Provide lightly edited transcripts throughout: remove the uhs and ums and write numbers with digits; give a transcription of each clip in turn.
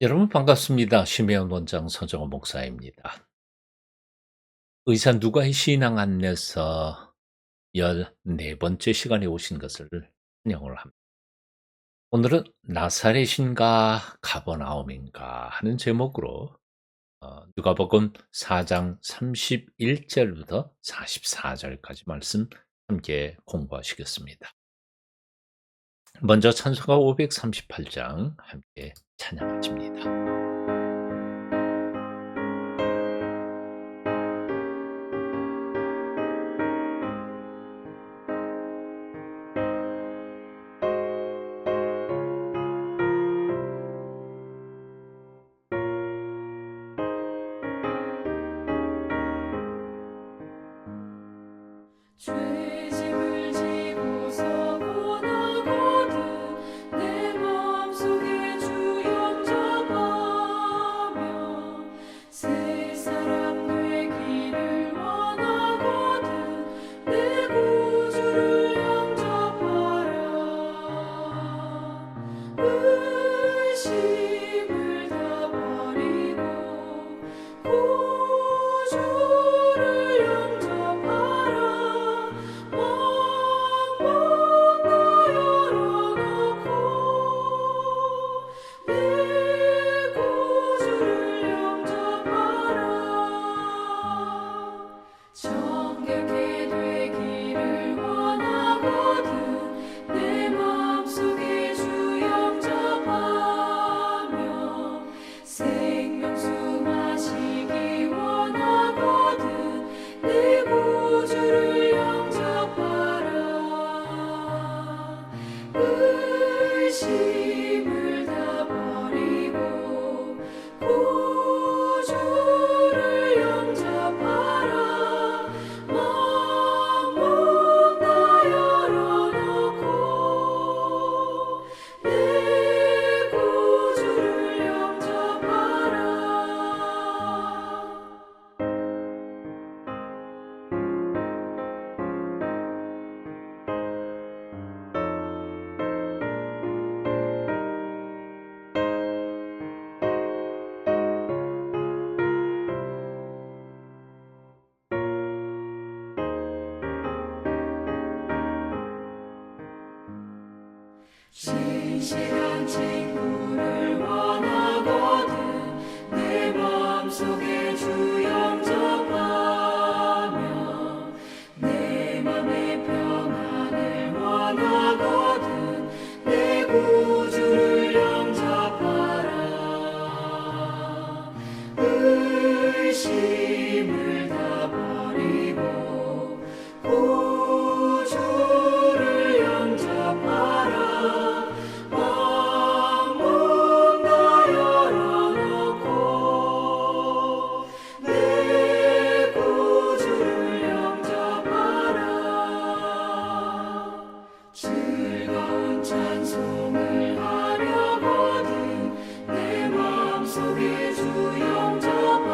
여러분 반갑습니다. 심혜원 원장 서정호 목사입니다. 의사 누가의 신앙 안내서 14번째 시간에 오신 것을 환영을 합니다. 오늘은 나사렛인가 가버나움인가 하는 제목으로 누가복음 4장 31 절부터 44 절까지 말씀 함께 공부하시겠습니다. 먼저 찬송가 538장 함께 찬양하십니다. 죄짐을 지고서 고나거든 내 마음속에 주 영접하며 새 사람 되기를 원하거든 내 구주를 영접하라. 의심을 다 버리고 구주를 영접하라. 정결케 되기를 원하거든 내 마음속에 주 영접하며 생명수 마시기 원하거든 내 구주를 영접하라. 의심을 다 버리고 구주를 영접하라. 마음 다 열어놓고 내 구주를 영접하라. 진실한 친구를 원하거든 내 마음속에 주 영접하며 내 맘의 평안을 원하거든 내 구주를 영접하라. 의심을 다 버리고 구주를 영접하라. 마음 다 열어놓고 내 구주를 영접하라. 즐거운 찬송을 하려거든 내 마음속에 주 영접하며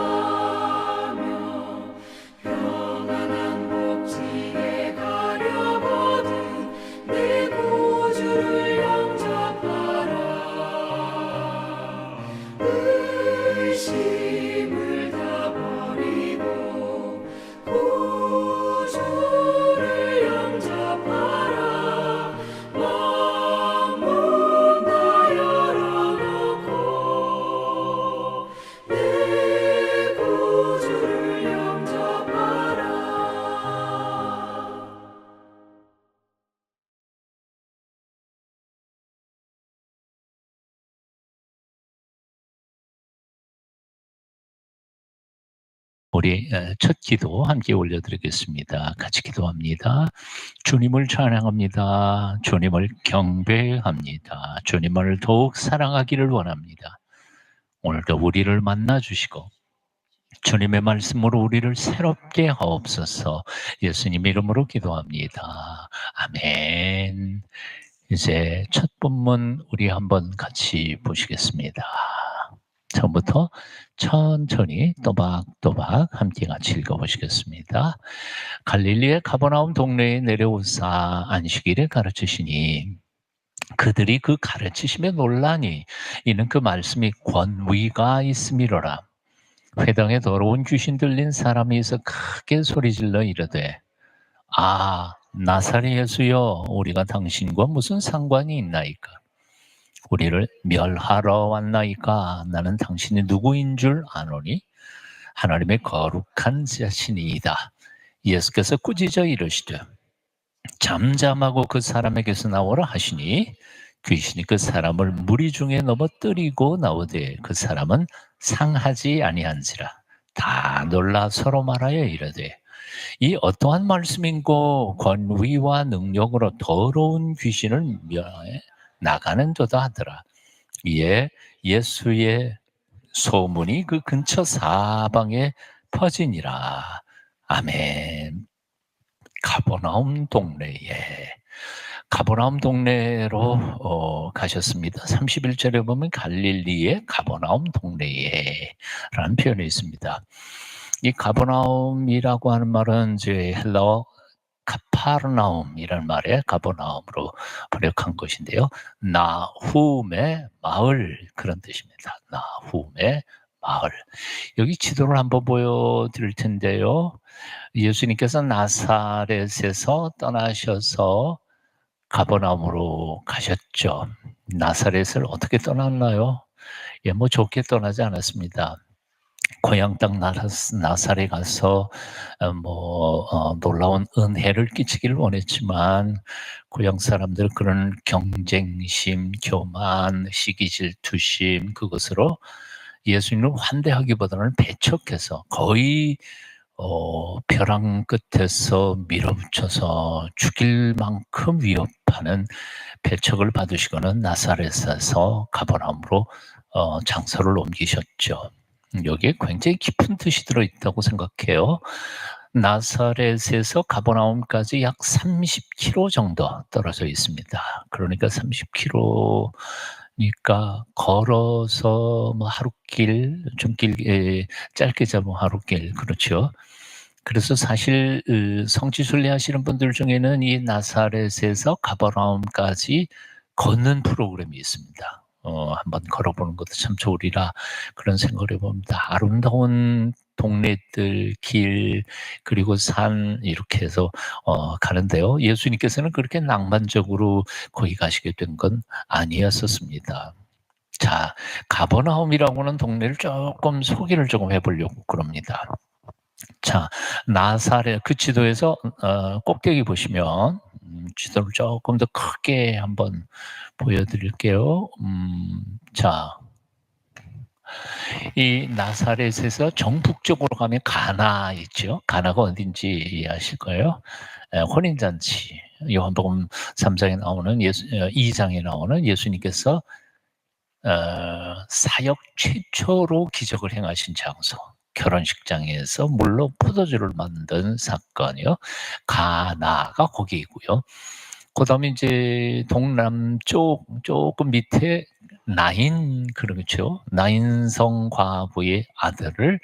평안한 복지에 가려거든 내 구주를 영접하라. 의심을 다 버리고 구주를 영접하라. 마음 다 열어놓고 내 구주를 영접하라. 우리 첫 기도 함께 올려드리겠습니다. 같이 기도합니다. 주님을 찬양합니다. 주님을 경배합니다. 주님을 더욱 사랑하기를 원합니다. 오늘도 우리를 만나주시고 주님의 말씀으로 우리를 새롭게 하옵소서. 예수님 이름으로 기도합니다. 아멘. 이제 첫 본문 우리 한번 같이 보시겠습니다. 처음부터 천천히 또박또박 함께 같이 읽어보시겠습니다. 갈릴리의 가버나움 동네에 내려오사 안식일에 가르치시니 그들이 그 가르치심에 놀라니 이는 그 말씀이 권위가 있음이로라. 회당에 더러운 귀신 들린 사람이 있어 크게 소리질러 이르되 나사렛 예수여 우리가 당신과 무슨 상관이 있나이까? 우리를 멸하러 왔나이까? 나는 당신이 누구인 줄 아노니 하나님의 거룩한 자신이다. 예수께서 꾸짖어 이르시되 잠잠하고 그 사람에게서 나오라 하시니 귀신이 그 사람을 무리 중에 넘어뜨리고 나오되 그 사람은 상하지 아니한지라. 다 놀라 서로 말하여 이르되 이 어떠한 말씀인고 권위와 능력으로 더러운 귀신을 멸해 나가는도다 하더라. 이에 예수의 소문이 그 근처 사방에 퍼지니라. 아멘. 가버나움 동네로 가셨습니다. 31절에 보면 갈릴리의 가버나움 동네에 라는 표현이 있습니다. 이 가버나움이라고 하는 말은 이제 헬라어 카파르나움이라는 말에 가버나움으로 번역한 것인데요. 나훔의 마을 그런 뜻입니다. 나훔의 마을. 여기 지도를 한번 보여드릴 텐데요. 예수님께서 나사렛에서 떠나셔서 가버나움으로 가셨죠. 나사렛을 어떻게 떠났나요? 뭐 좋게 떠나지 않았습니다. 고향 땅 나사렛에 가서 놀라운 은혜를 끼치기를 원했지만 고향 사람들 그런 경쟁심, 교만, 시기 질투심 그것으로 예수님을 환대하기보다는 배척해서 거의 벼랑 끝에서 밀어붙여서 죽일 만큼 위협하는 배척을 받으시고는 나사렛에서 가버나움으로 장소를 옮기셨죠. 여기에 굉장히 깊은 뜻이 들어있다고 생각해요. 나사렛에서 가버나움까지 약 30km 정도 떨어져 있습니다. 그러니까 30km니까 걸어서 하루길, 좀 길게 짧게 잡으면 하루길, 그렇죠. 그래서 사실 성지순례 하시는 분들 중에는 이 나사렛에서 가버나움까지 걷는 프로그램이 있습니다. 한번 걸어보는 것도 참 좋으리라 그런 생각을 해봅니다. 아름다운 동네들, 길, 그리고 산 이렇게 해서 가는데요. 예수님께서는 그렇게 낭만적으로 거기 가시게 된 건 아니었었습니다. 자, 가버나움이라고 하는 동네를 조금 소개를 조금 해보려고 그럽니다. 자, 나사렛 그 지도에서 꼭대기 보시면 지도를 조금 더 크게 한번 보여드릴게요. 자, 이 나사렛에서 정북쪽으로 가면 가나 있죠. 가나가 어딘지 이해하실 거예요. 혼인잔치. 요한복음 3장에 나오는 2장에 나오는 예수님께서 사역 최초로 기적을 행하신 장소. 결혼식장에서 물로 포도주를 만든 사건이요. 가나가 거기이고요. 그다음에 이제 동남쪽 조금 밑에 나인 그렇죠. 나인성 과부의 아들을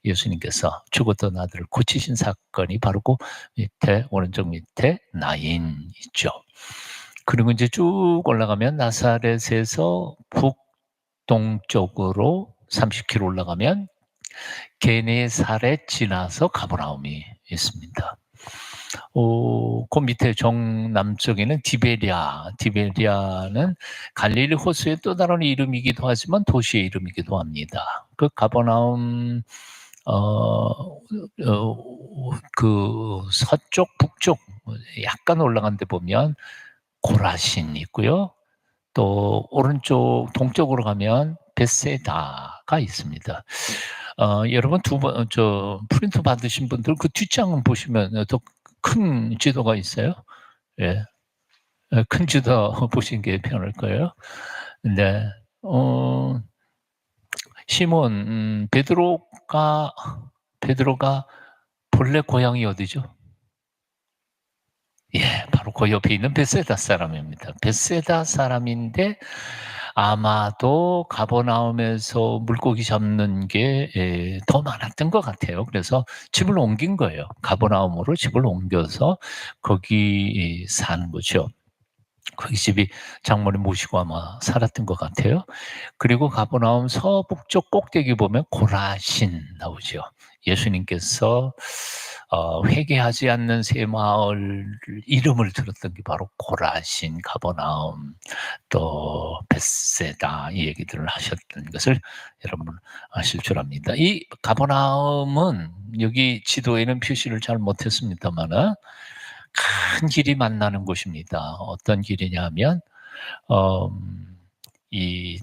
예수님께서 죽었던 아들을 고치신 사건이 바로 그 밑에 오른쪽 밑에 나인 있죠. 그리고 이제 쭉 올라가면 나사렛에서 북동쪽으로 30km 올라가면 게네사렛 지나서 가버나움이 있습니다. 그 밑에 정남쪽에는 디베리아는 갈릴리 호수의 또 다른 이름이기도 하지만 도시의 이름이기도 합니다. 그 가버나움 그 서쪽 북쪽 약간 올라간 데 보면 고라신 있고요. 또 오른쪽 동쪽으로 가면 벳세다가 있습니다. 여러분 프린트 받으신 분들 그 뒷장 보시면 더 큰 지도가 있어요. 예, 큰 지도 보신 게 편할 거예요. 네, 시몬 베드로가 본래 고향이 어디죠? 예, 바로 그 옆에 있는 벳세다 사람입니다. 벳세다 사람인데 아마도 가버나움에서 물고기 잡는 게 더 많았던 것 같아요. 그래서 집을 옮긴 거예요. 가버나움으로 집을 옮겨서 거기 사는 거죠. 그 집이 장모를 모시고 아마 살았던 것 같아요. 그리고 가버나움 서북쪽 꼭대기 보면 고라신 나오죠. 예수님께서 회개하지 않는 새 마을 이름을 들었던 게 바로 고라신, 가버나움, 또 벳세다 이 얘기들을 하셨던 것을 여러분 아실 줄 압니다. 이 가버나움은 여기 지도에는 표시를 잘 못했습니다만은 큰 길이 만나는 곳입니다. 어떤 길이냐면 이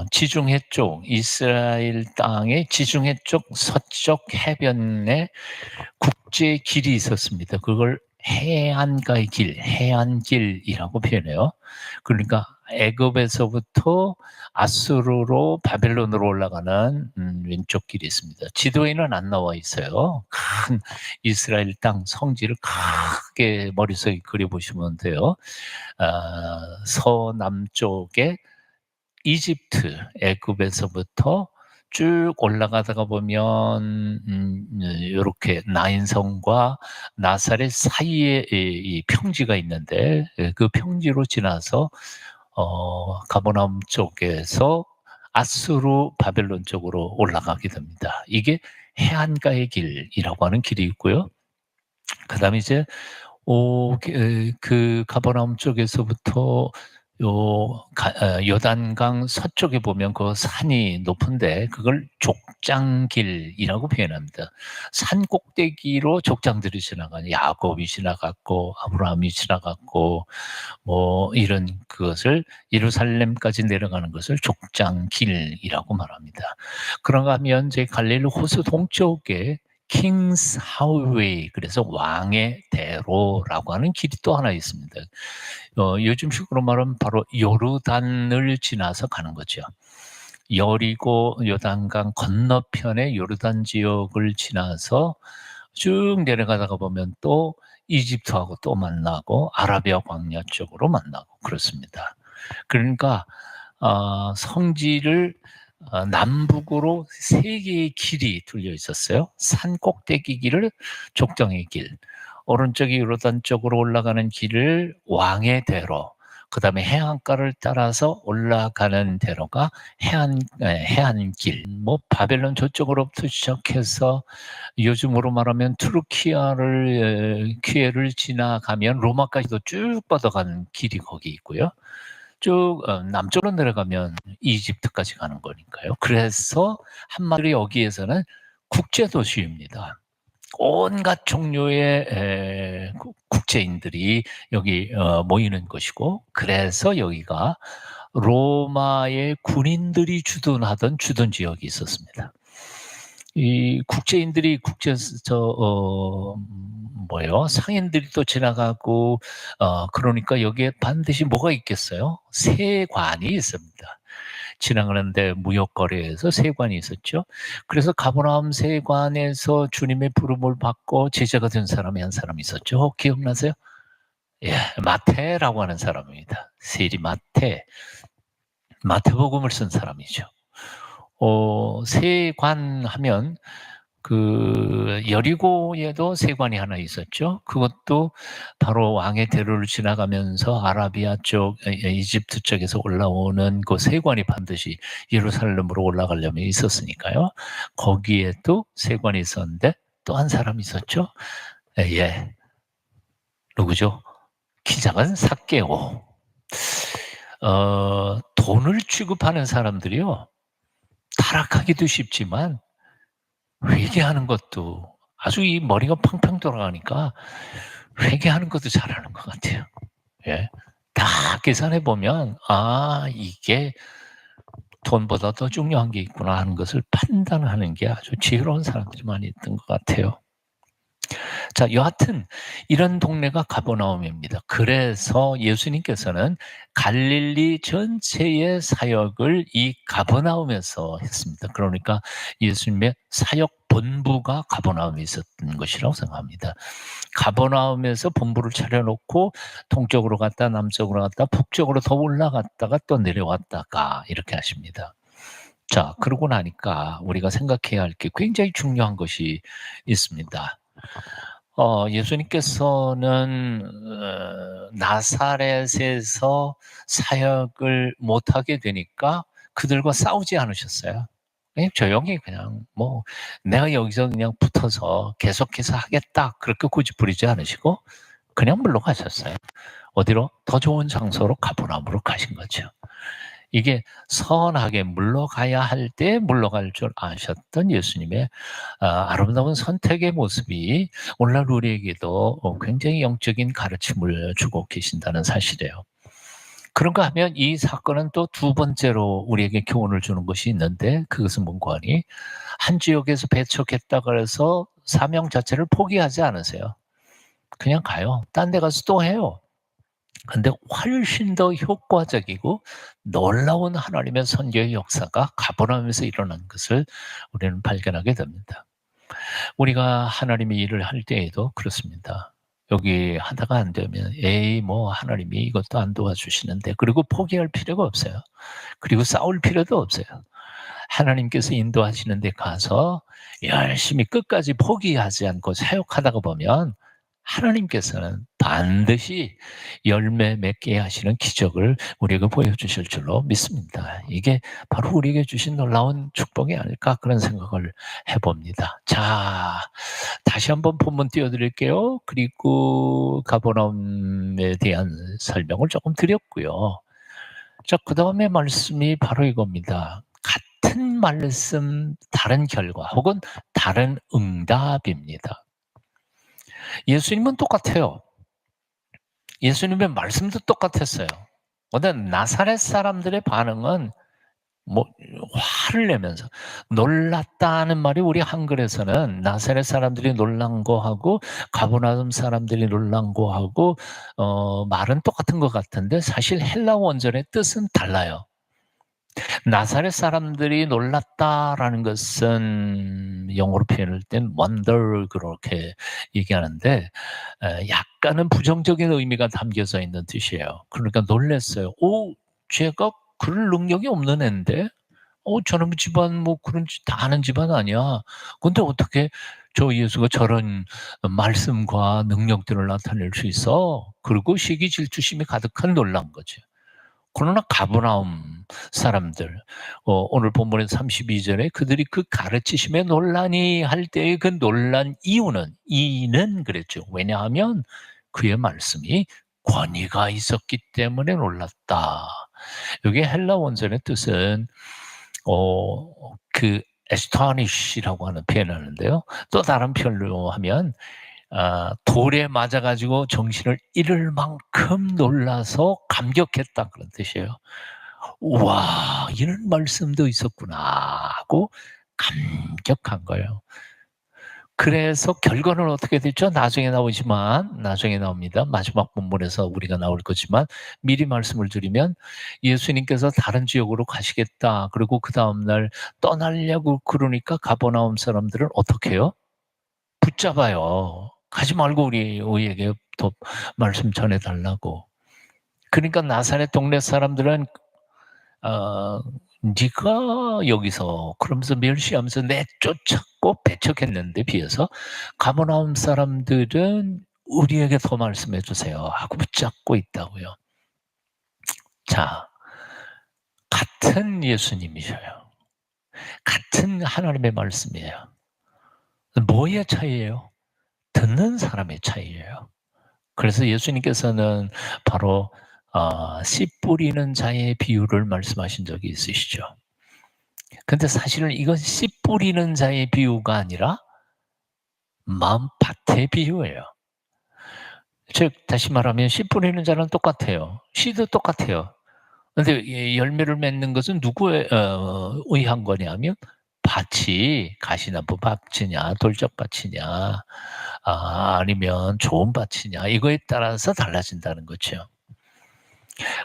지중해 쪽 이스라엘 땅의 지중해 쪽 서쪽 해변에 국제 길이 있었습니다. 그걸 해안가의 길, 해안길이라고 표현해요. 그러니까 애굽에서부터 아수르로 바벨론으로 올라가는 왼쪽 길이 있습니다. 지도에는 안 나와 있어요. 큰 이스라엘 땅 성지를 크게 머릿속에 그려보시면 돼요. 서남쪽에 이집트, 애굽에서부터 쭉 올라가다가 보면 요렇게 나인성과 나사렛 사이에 이 평지가 있는데 그 평지로 지나서 가버나움 쪽에서 아수르 바벨론 쪽으로 올라가게 됩니다. 이게 해안가의 길이라고 하는 길이 있고요. 그다음에 이제 그 가버나움 쪽에서부터 요단강 서쪽에 보면 그 산이 높은데 그걸 족장길이라고 표현합니다. 산 꼭대기로 족장들이 지나가요. 야곱이 지나갔고 아브라함이 지나갔고 뭐 이런 그것을 예루살렘까지 내려가는 것을 족장길이라고 말합니다. 그런가 하면 이제 갈릴리 호수 동쪽에 킹스 하이웨이, 그래서 왕의 대로라고 하는 길이 또 하나 있습니다. 요즘식으로 말하면 바로 요르단을 지나서 가는 거죠. 여리고 요단강 건너편의 요르단 지역을 지나서 쭉 내려가다가 보면 또 이집트하고 또 만나고 아라비아 광야 쪽으로 만나고 그렇습니다. 그러니까 성지를 남북으로 세 개의 길이 뚫려 있었어요. 산 꼭대기 길을 족장의 길, 오른쪽이 요르단 쪽으로 올라가는 길을 왕의 대로, 그 다음에 해안가를 따라서 올라가는 대로가 해안길. 뭐 바벨론 저쪽으로부터 시작해서 요즘으로 말하면 튀르키예를 지나가면 로마까지도 쭉 뻗어가는 길이 거기 있고요. 쭉 남쪽으로 내려가면 이집트까지 가는 거니까요. 그래서 한마디로 여기에서는 국제도시입니다. 온갖 종류의 국제인들이 여기 모이는 곳이고, 그래서 여기가 로마의 군인들이 주둔하던 주둔 지역이 있었습니다. 이 국제인들이 상인들이 또 지나가고 그러니까 여기에 반드시 뭐가 있겠어요? 세관이 있습니다. 지나가는데 무역거래에서 세관이 있었죠. 그래서 가버나움 세관에서 주님의 부름을 받고 제자가 된 사람이 한 사람 있었죠. 기억나세요? 예, 마태라고 하는 사람입니다. 세리 마태복음을 쓴 사람이죠. 세관하면 그 여리고에도 세관이 하나 있었죠. 그것도 바로 왕의 대로를 지나가면서 아라비아 쪽, 이집트 쪽에서 올라오는 그 세관이 반드시 예루살렘으로 올라가려면 있었으니까요. 거기에도 세관이 있었는데 또 한 사람이 있었죠. 예, 누구죠? 기장은 삭개오. 돈을 취급하는 사람들이요, 타락하기도 쉽지만 회개하는 것도 아주 이 머리가 팡팡 돌아가니까 회개하는 것도 잘하는 것 같아요. 예. 다 계산해 보면 이게 돈보다 더 중요한 게 있구나 하는 것을 판단하는 게 아주 지혜로운 사람들이 많이 있던 것 같아요. 자, 여하튼 이런 동네가 가버나움입니다. 그래서 예수님께서는 갈릴리 전체의 사역을 이 가버나움에서 했습니다. 그러니까 예수님의 사역 본부가 가버나움에 있었던 것이라고 생각합니다. 가버나움에서 본부를 차려놓고 동쪽으로 갔다 남쪽으로 갔다 북쪽으로 더 올라갔다가 또 내려왔다가 이렇게 하십니다. 자, 그러고 나니까 우리가 생각해야 할 게 굉장히 중요한 것이 있습니다. 예수님께서는 나사렛에서 사역을 못하게 되니까 그들과 싸우지 않으셨어요. 그냥 조용히 그냥 뭐 내가 여기서 그냥 붙어서 계속해서 하겠다 그렇게 고집부리지 않으시고 그냥 물러가셨어요. 어디로? 더 좋은 장소로 가버나움으로 가신 거죠. 이게 선하게 물러가야 할 때 물러갈 줄 아셨던 예수님의 아름다운 선택의 모습이 오늘날 우리에게도 굉장히 영적인 가르침을 주고 계신다는 사실이에요. 그런가 하면 이 사건은 또 두 번째로 우리에게 교훈을 주는 것이 있는데 그것은 뭔가 하니 한 지역에서 배척했다고 해서 사명 자체를 포기하지 않으세요. 그냥 가요. 딴 데 가서 또 해요. 근데 훨씬 더 효과적이고 놀라운 하나님의 선교의 역사가 가버나움에서 일어난 것을 우리는 발견하게 됩니다. 우리가 하나님의 일을 할 때에도 그렇습니다. 여기 하다가 안 되면 에이 뭐 하나님이 이것도 안 도와주시는데 그리고 포기할 필요가 없어요. 그리고 싸울 필요도 없어요. 하나님께서 인도하시는 데 가서 열심히 끝까지 포기하지 않고 사역하다가 보면 하나님께서는 반드시 열매 맺게 하시는 기적을 우리에게 보여주실 줄로 믿습니다. 이게 바로 우리에게 주신 놀라운 축복이 아닐까 그런 생각을 해봅니다. 자, 다시 한번 본문 띄워드릴게요. 그리고 가버나움에 대한 설명을 조금 드렸고요. 자, 그 다음에 말씀이 바로 이겁니다. 같은 말씀, 다른 결과 혹은 다른 응답입니다. 예수님은 똑같아요. 예수님의 말씀도 똑같았어요. 근데 나사렛 사람들의 반응은 뭐 화를 내면서 놀랐다는 말이 우리 한글에서는 나사렛 사람들이 놀란 거하고 가버나움 사람들이 놀란 거하고 말은 똑같은 것 같은데 사실 헬라 원전의 뜻은 달라요. 나사렛 사람들이 놀랐다라는 것은 영어로 표현할 땐 wonder 그렇게 얘기하는데 약간은 부정적인 의미가 담겨져 있는 뜻이에요. 그러니까 놀랐어요. 오, 제가 그럴 능력이 없는 앤데 저놈의 집안 뭐 그런 짓 다 아는 집안 아니야. 근데 어떻게 저 예수가 저런 말씀과 능력들을 나타낼 수 있어? 그리고 시기 질투심이 가득한 놀란 거죠. 그러나 가버나움 사람들 오늘 본문의 32절에 그들이 그 가르치심에 논란이 할 때의 그 논란 이유는 그랬죠. 왜냐하면 그의 말씀이 권위가 있었기 때문에 놀랐다. 여기 헬라 원전의 뜻은 그 astonish라고 하는 표현을 하는데요. 또 다른 표현으로 하면 돌에 맞아가지고 정신을 잃을 만큼 놀라서 감격했다 그런 뜻이에요. 우와, 이런 말씀도 있었구나 하고 감격한 거예요. 그래서 결과는 어떻게 됐죠? 나중에 나옵니다. 마지막 본문에서 우리가 나올 거지만 미리 말씀을 드리면 예수님께서 다른 지역으로 가시겠다. 그리고 그 다음날 떠나려고 그러니까 가버나움 사람들은 어떻게 해요? 붙잡아요. 가지 말고 우리에게 더 말씀 전해달라고. 그러니까 나사렛 동네 사람들은 네가 여기서 그러면서 멸시하면서 내쫓았고 배척했는데 비해서 가버나움 사람들은 우리에게 더 말씀해 주세요 하고 붙잡고 있다고요. 자, 같은 예수님이셔요. 같은 하나님의 말씀이에요. 뭐의 차이예요? 듣는 사람의 차이예요. 그래서 예수님께서는 바로 씨 뿌리는 자의 비유를 말씀하신 적이 있으시죠. 근데 사실은 이건 씨 뿌리는 자의 비유가 아니라 마음밭의 비유예요. 즉 다시 말하면 씨 뿌리는 자는 똑같아요. 씨도 똑같아요. 근데 열매를 맺는 것은 누구에 의한 거냐면 밭이 가시나무 밭이냐 돌적밭이냐 아니면 좋은 밭이냐 이거에 따라서 달라진다는 거죠.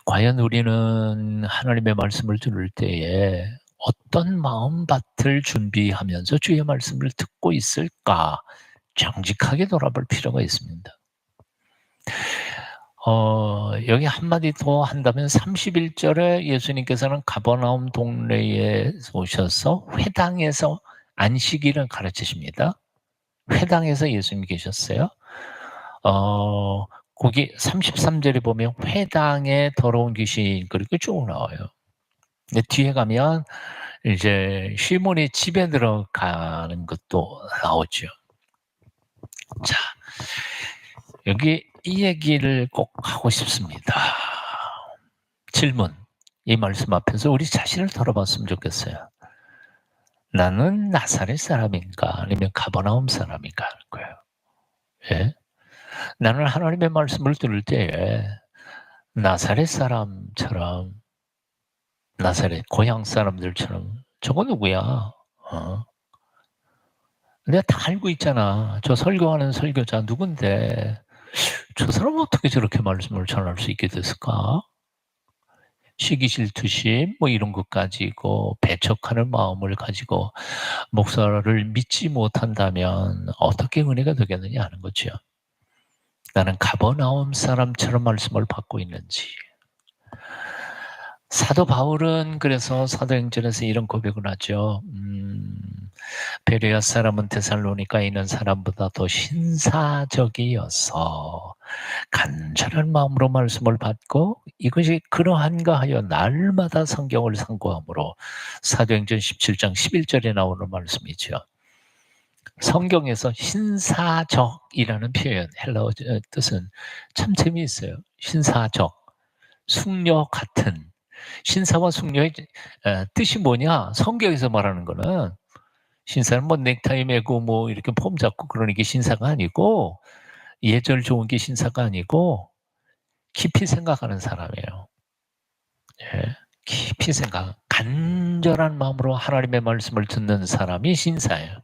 과연 우리는 하나님의 말씀을 들을 때에 어떤 마음밭을 준비하면서 주의 말씀을 듣고 있을까 정직하게 돌아볼 필요가 있습니다. 여기 한마디 더 한다면 31절에 예수님께서는 가버나움 동네에 오셔서 회당에서 안식일을 가르치십니다. 회당에서 예수님이 계셨어요. 거기 33절에 보면 회당에 더러운 귀신 그렇게 쭉 나와요. 근데 뒤에 가면 이제 시몬이 집에 들어가는 것도 나오죠. 자, 여기 이 얘기를 꼭 하고 싶습니다. 질문. 이 말씀 앞에서 우리 자신을 돌아봤으면 좋겠어요. 나는 나사렛 사람인가 아니면 가버나움 사람인가 하는 거예요. 예? 나는 하나님의 말씀을 들을 때에 나사렛 사람처럼 나사렛 고향 사람들처럼 저거 누구야? 내가 다 알고 있잖아. 저 설교하는 설교자 누군데 저 사람은 어떻게 저렇게 말씀을 전할 수 있게 됐을까? 시기 질투심 뭐 이런 것 가지고 배척하는 마음을 가지고 목사를 믿지 못한다면 어떻게 은혜가 되겠느냐 하는 거죠. 나는 가버나움 사람처럼 말씀을 받고 있는지. 사도 바울은 그래서 사도행전에서 이런 고백을 하죠. 베레아 사람은 데살로니가에 있는 사람보다 더 신사적이어서 간절한 마음으로 말씀을 받고 이것이 그러한가 하여 날마다 성경을 상고함으로 사도행전 17장 11절에 나오는 말씀이죠. 성경에서 신사적이라는 표현, 헬라어 뜻은 참 재미있어요. 신사적, 숙녀 같은. 신사와 숙녀의 뜻이 뭐냐? 성경에서 말하는 거는 신사는 뭐 넥타이 매고 뭐 이렇게 폼 잡고 그러는 게 신사가 아니고 예절 좋은 게 신사가 아니고 깊이 생각하는 사람이에요. 예. 깊이 생각, 간절한 마음으로 하나님의 말씀을 듣는 사람이 신사예요.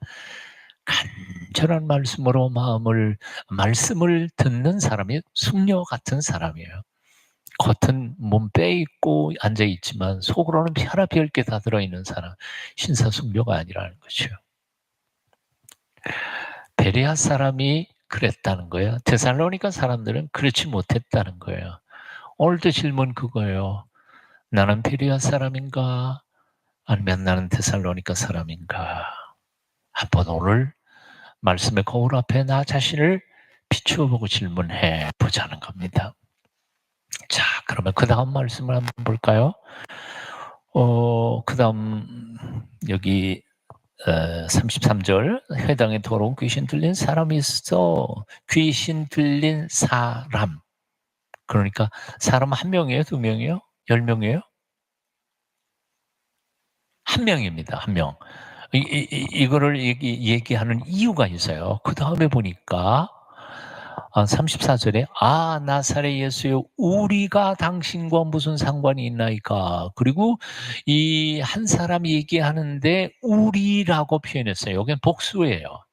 간절한 말씀으로 말씀을 듣는 사람이 숙녀 같은 사람이에요. 겉은 몸 빼입고 앉아있지만 속으로는 혈압이 게 다 들어있는 사람, 신사숙녀가 아니라는 거죠. 베레아 사람이 그랬다는 거예요. 데살로니가 사람들은 그렇지 못했다는 거예요. 오늘도 질문 그거예요. 나는 베레아 사람인가? 아니면 나는 데살로니가 사람인가? 한번 오늘 말씀의 거울 앞에 나 자신을 비추어 보고 질문해 보자는 겁니다. 자, 그러면 그 다음 말씀을 한번 볼까요? 그 다음, 여기, 33절. 회당에 더러운 귀신 들린 사람이 있어. 귀신 들린 사람. 그러니까 사람 한 명이에요? 두 명이에요? 10명이에요? 한 명입니다. 한 명. 이거를 얘기하는 이유가 있어요. 그 다음에 보니까 34절에 나사렛 예수여 우리가 당신과 무슨 상관이 있나이까. 그리고 이 한 사람이 얘기하는데 우리라고 표현했어요. 여기는 복수예요.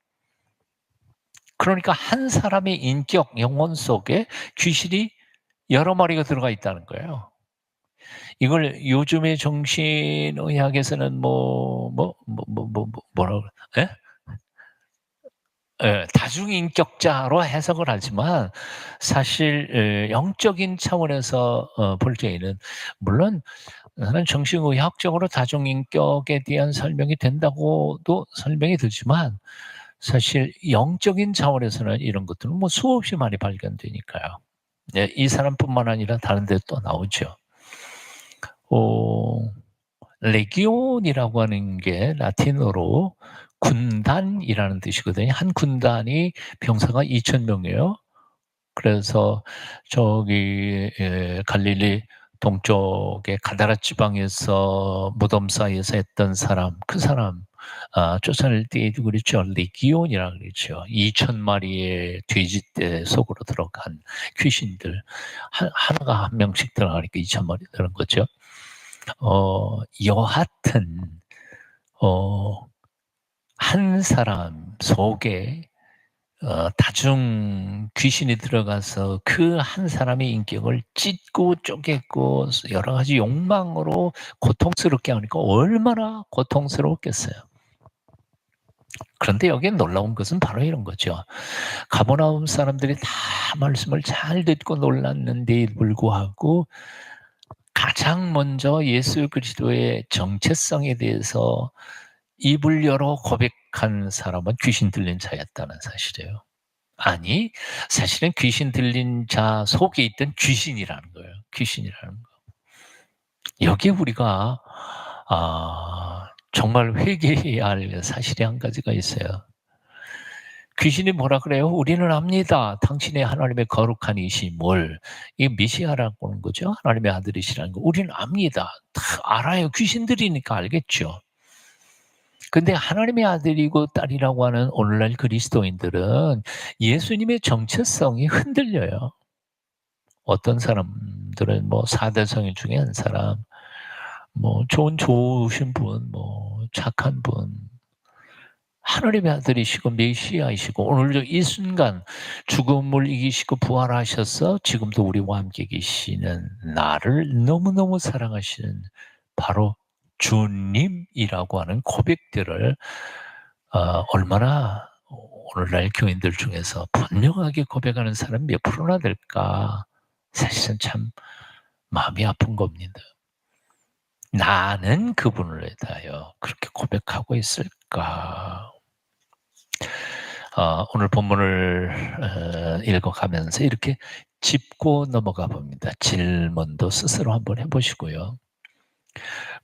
그러니까 한 사람의 인격, 영혼 속에 귀신이 여러 마리가 들어가 있다는 거예요. 이걸 요즘의 정신의학에서는 뭐라고 그래? 다중인격자로 해석을 하지만 사실 영적인 차원에서 볼 때에는 물론 나는 정신의학적으로 다중인격에 대한 설명이 된다고도 설명이 되지만 사실 영적인 차원에서는 이런 것들은 뭐 수없이 많이 발견되니까요. 네, 이 사람뿐만 아니라 다른 데 또 나오죠. 레기온이라고 하는 게 라틴어로 군단이라는 뜻이거든요. 한 군단이 병사가 2,000명이에요. 그래서 저기 갈릴리 동쪽의 가다라 지방에서 무덤 사이에서 했던 사람, 그 사람 쫓아낼 때도 그랬죠. 레기온이라고 그랬죠. 2,000마리의 돼지떼 속으로 들어간 귀신들 하나가 한 명씩 들어가니까 2,000마리 되는 거죠. 여하튼 한 사람 속에 다중 귀신이 들어가서 그 한 사람의 인격을 찢고 쪼개고 여러 가지 욕망으로 고통스럽게 하니까 얼마나 고통스러웠겠어요. 그런데 여기에 놀라운 것은 바로 이런 거죠. 가버나움 사람들이 다 말씀을 잘 듣고 놀랐는데에 불구하고 가장 먼저 예수 그리스도의 정체성에 대해서 입을 열어 고백한 사람은 귀신 들린 자였다는 사실이에요. 아니, 사실은 귀신 들린 자 속에 있던 귀신이라는 거예요. 귀신이라는 거. 여기에 우리가 정말 회개해야 할 사실이 한 가지가 있어요. 귀신이 뭐라 그래요? 우리는 압니다. 당신의 하나님의 거룩한 이심을. 이게 메시아라고 하는 거죠. 하나님의 아들이시라는 거. 우리는 압니다. 다 알아요. 귀신들이니까 알겠죠. 근데 하나님의 아들이고 딸이라고 하는 오늘날 그리스도인들은 예수님의 정체성이 흔들려요. 어떤 사람들은 뭐 사대성인 중에 한 사람, 뭐 좋으신 분, 뭐 착한 분, 하나님의 아들이시고 메시아이시고 오늘도 이 순간 죽음을 이기시고 부활하셔서 지금도 우리와 함께 계시는 나를 너무너무 사랑하시는 바로 주님이라고 하는 고백들을 얼마나 오늘날 교인들 중에서 분명하게 고백하는 사람 몇 프로나 될까? 사실은 참 마음이 아픈 겁니다. 나는 그분을 대하여 그렇게 고백하고 있을까? 오늘 본문을 읽어가면서 이렇게 짚고 넘어가 봅니다. 질문도 스스로 한번 해보시고요.